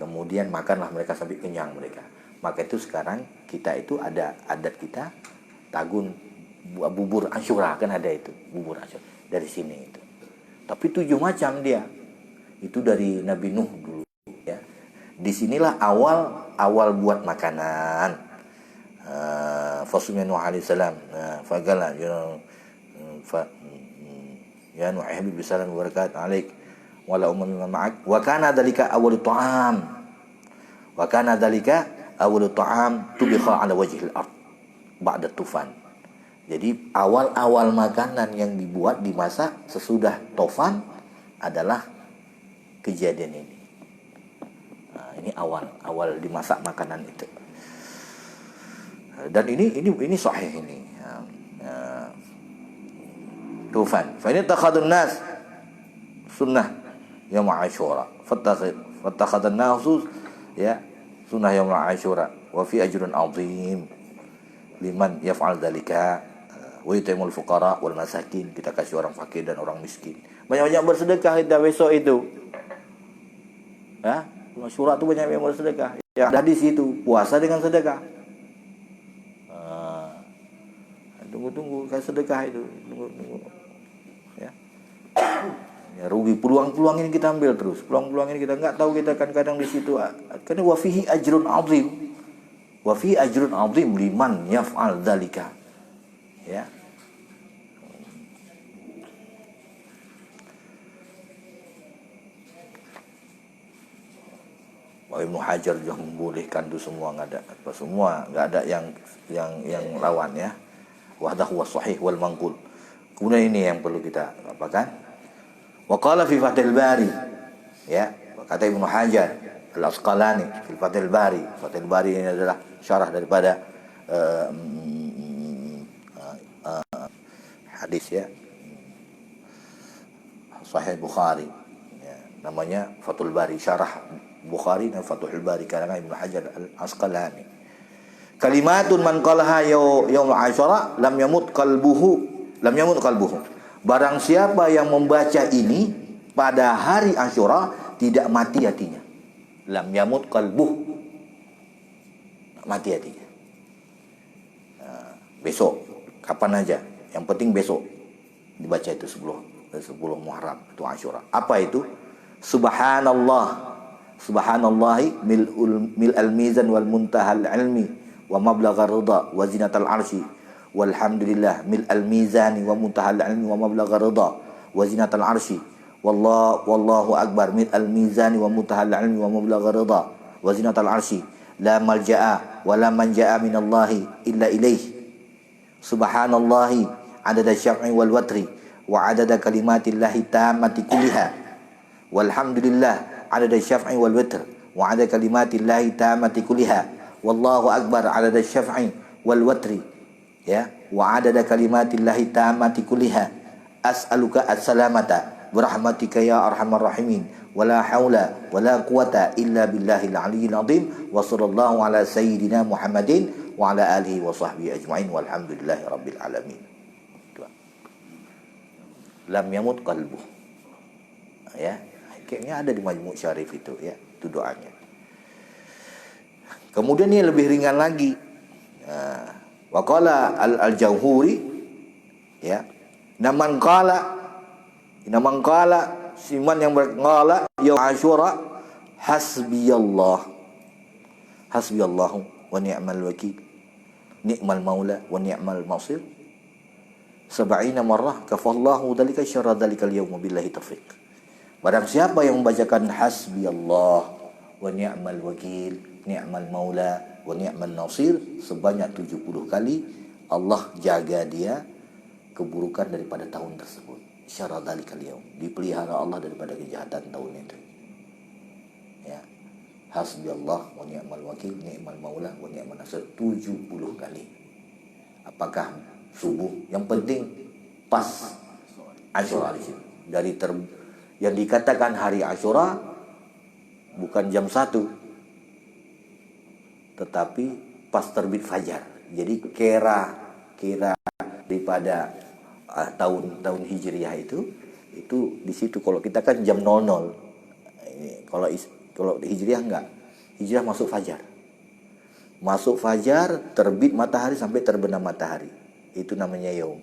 kemudian makanlah mereka sampai kenyang mereka. Maka itu sekarang kita itu ada adat kita tagun bubur Asyura kan ada itu, bubur Asyura dari sini itu. Tapi 7 macam dia. Itu dari Nabi Nuh dulu ya. Disinilah awal buat makanan. Fasumya Nuh alaihi salam. Faqala ya Nuh ahbi bisalam wa barakat alaik wala umman ma'ak wa kana dzalika awwalut ta'am. Wa kana dzalika awwalut ta'am tubikha ala wajhil ard ba'da tufan. Jadi awal makanan yang dibuat dimasak sesudah tufan adalah kejadian ini. Nah, ini awal dimasak makanan itu. Dan ini sahih ini. Tufan. Fa ini takhadun nas sunnah yaum Asyura. Fattakhadun nasus ya sunnah yaum Asyura wa fi ajrun 'azim liman yaf'al dzalika wa yutimul fuqara wal masakin. Kita kasih orang fakir dan orang miskin. Banyak-banyak bersedekah kita besok itu. Ya, Asyura itu banyak yang bersedekah. Ya, ada di situ puasa dengan sedekah. Tunggu kan sedekah itu. Tunggu. Ya. Ya, rugi peluang ini kita ambil terus. Peluang ini kita enggak tahu, kita kadang-kadang di situ. Karena wa fihi ajrun 'azim. Wa fihi ajrun 'azim liman yaf'al dzalika. Ya. Ibnu Hajar juga membolehkan itu semua, nggak ada yang lawan ya. Wahdahu was-sahih wal manqul. Kemudian ini yang perlu kita apakan? Wa qala fi Fathul Bari ya, kata Ibnu Hajar Al-Asqalani fi Fathul Bari. Fathul Bari ini adalah syarah daripada hadis ya, Sahih Bukhari ya, namanya Fathul Bari, syarah Bukhari dan Fathul Bari karangan Ibnu Hajar Al-Asqalani. Kalimatun man qalaha yaum Asyura lam yamut qalbuhu. Barang siapa yang membaca ini pada hari Asyura tidak mati hatinya. Lam yamut qalbuh. Mati hatinya. Besok kapan aja, yang penting besok dibaca itu 10 Muharram itu Asyura. Apa itu? Subhanallahi mil'al mizan wal muntahal ilmi wa mablaghar ridha wa zinatal arsy walhamdulillah mil'al mizani wa muntahal ilmi wa mablaghar ridha wa zinatal arsy wallahu akbar mil'al mizani wa muntahal ilmi wa mablaghar ridha wa zinatal arsy la malja'a wa la manja'a minallahi illa ilaih. Subhanallahi adada syaf'i wal watri wa adada kalimatillahi tammati kulliha walhamdulillah adada syaf'i wal watr wa adada kalimatillahi tammati kulliha wallahu akbar adada syaf'i wal watri ya wa adada kalimatillahi tammati kulliha as'aluka as-salamata birahmatika ya arhamar rahimin wala haula wala quwata illa billahil aliyyil azim wa sallallahu ala sayyidina Muhammadin wa ala alihi wa sahbihi ajma'in walhamdulillahi rabbil alamin. Lam yamut qalbuh ya, kayaknya ada di Majmu' Syarif itu ya, itu doanya. Kemudian ini lebih ringan lagi. Wa qala al-Jauhuri ya, naman qala siman yang berqala yaum Asyura hasbiyallahu wa ni'mal wakil ni'mal maula wa ni'mal nasir 70 marrah kafallahu dzalika syarra dzalikal yaum billahi taufiq. Barang siapa yang membacakan hasbiyallah wa ni'mal wakil ni'mal maula wa ni'mal nasir sebanyak 70 kali, Allah jaga dia keburukan daripada tahun tersebut. Syarra dzalikal yaum, dipelihara Allah daripada kejahatan tahun itu. Ya. Hasbiyallah wa ni'mal wakil ni'mal maula wa ni'mal nasir 70 kali. Apakah subuh? Yang penting pas Asyura di sini. Yang dikatakan hari Asyura bukan jam 1, tetapi pas terbit fajar. Jadi kira daripada tahun Hijriah itu di situ. Kalau kita kan jam 00. Ini kalau Hijriah enggak. Hijriah masuk fajar. Terbit matahari sampai terbenam matahari. itu namanya yaum.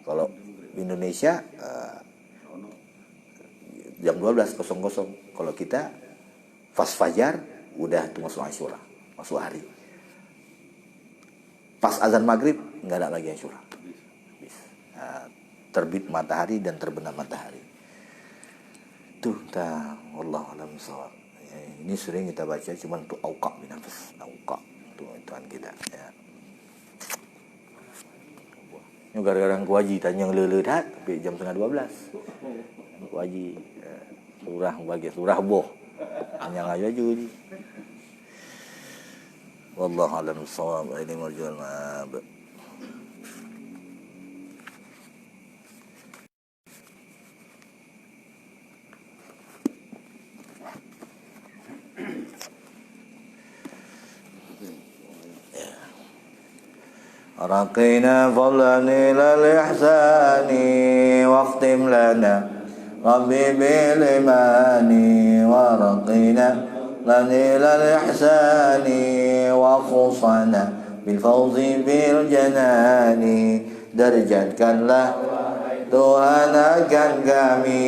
Kalau Indonesia jam 12.00. Kalau kita pas fajar udah tuh masuk Asyura, masuk hari. Pas azan maghrib nggak ada lagi Asyura. Terbit matahari dan terbenam matahari. Tuh, wallahu a'lam bishawab. Ini sering kita baca cuman untuk auqa bin nafas, auqa tuh Tuhan kita ya. Ini gara-gara ku haji tanya lele dah tapi jam 11:30. Ku haji surah bagi surah boh. Hanya aja ni. Wallahu a'lam bishawab. Ini marjul ma'ab. رقينا فضلا إلى الإحسان واختم لنا ربي بالإيمان ورقينا فضلا إلى الإحسان وخصنا بالفوز بالجنان derjatkanlah Tuhan akan kami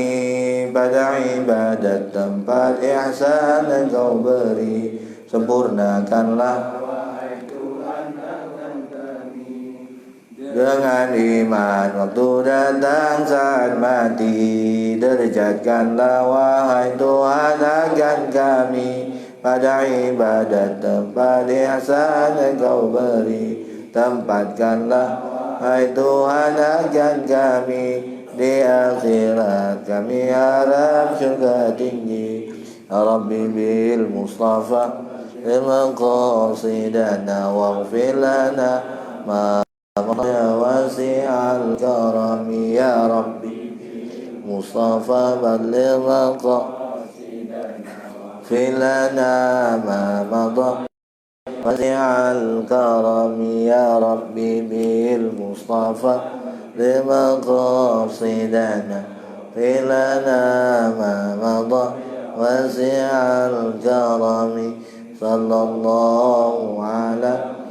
pada ibadat tempat ihsan Engkau beri, sempurnakanlah dengan iman waktu datang saat mati. Derjatkanlah wahai Tuhan akan kami pada ibadat tempat ihsan Engkau beri, tempatkanlah wahai Tuhan akan kami di akhirat, kami harap surga tinggi. Ya Rabbi bil Mustafa liman qasidana waghfir lana ma ya wasi'al karami. Ya Rabbi Mustafa balligh qasidana filana ma madha wasi'al karami. Ya Rabbi bil Mustafa liman qasidana filana ma madha wasi'al karami. Sallallahu ala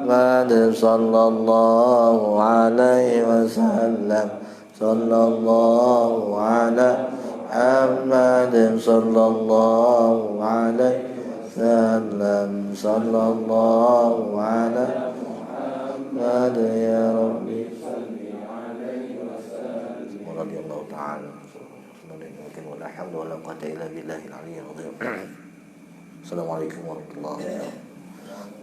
Muhammad sallallahu alaihi wasallam. Sallallahu ala Muhammad sallallahu alaihi wasallam. Sallallahu ala Muhammad ya Rabbi salli alaihi wasallam. Radhiyallahu ta'ala. Wala hawla wala quwwata illa billahil aliyyil azim. Assalamualaikum warahmatullahi wabarakatuh.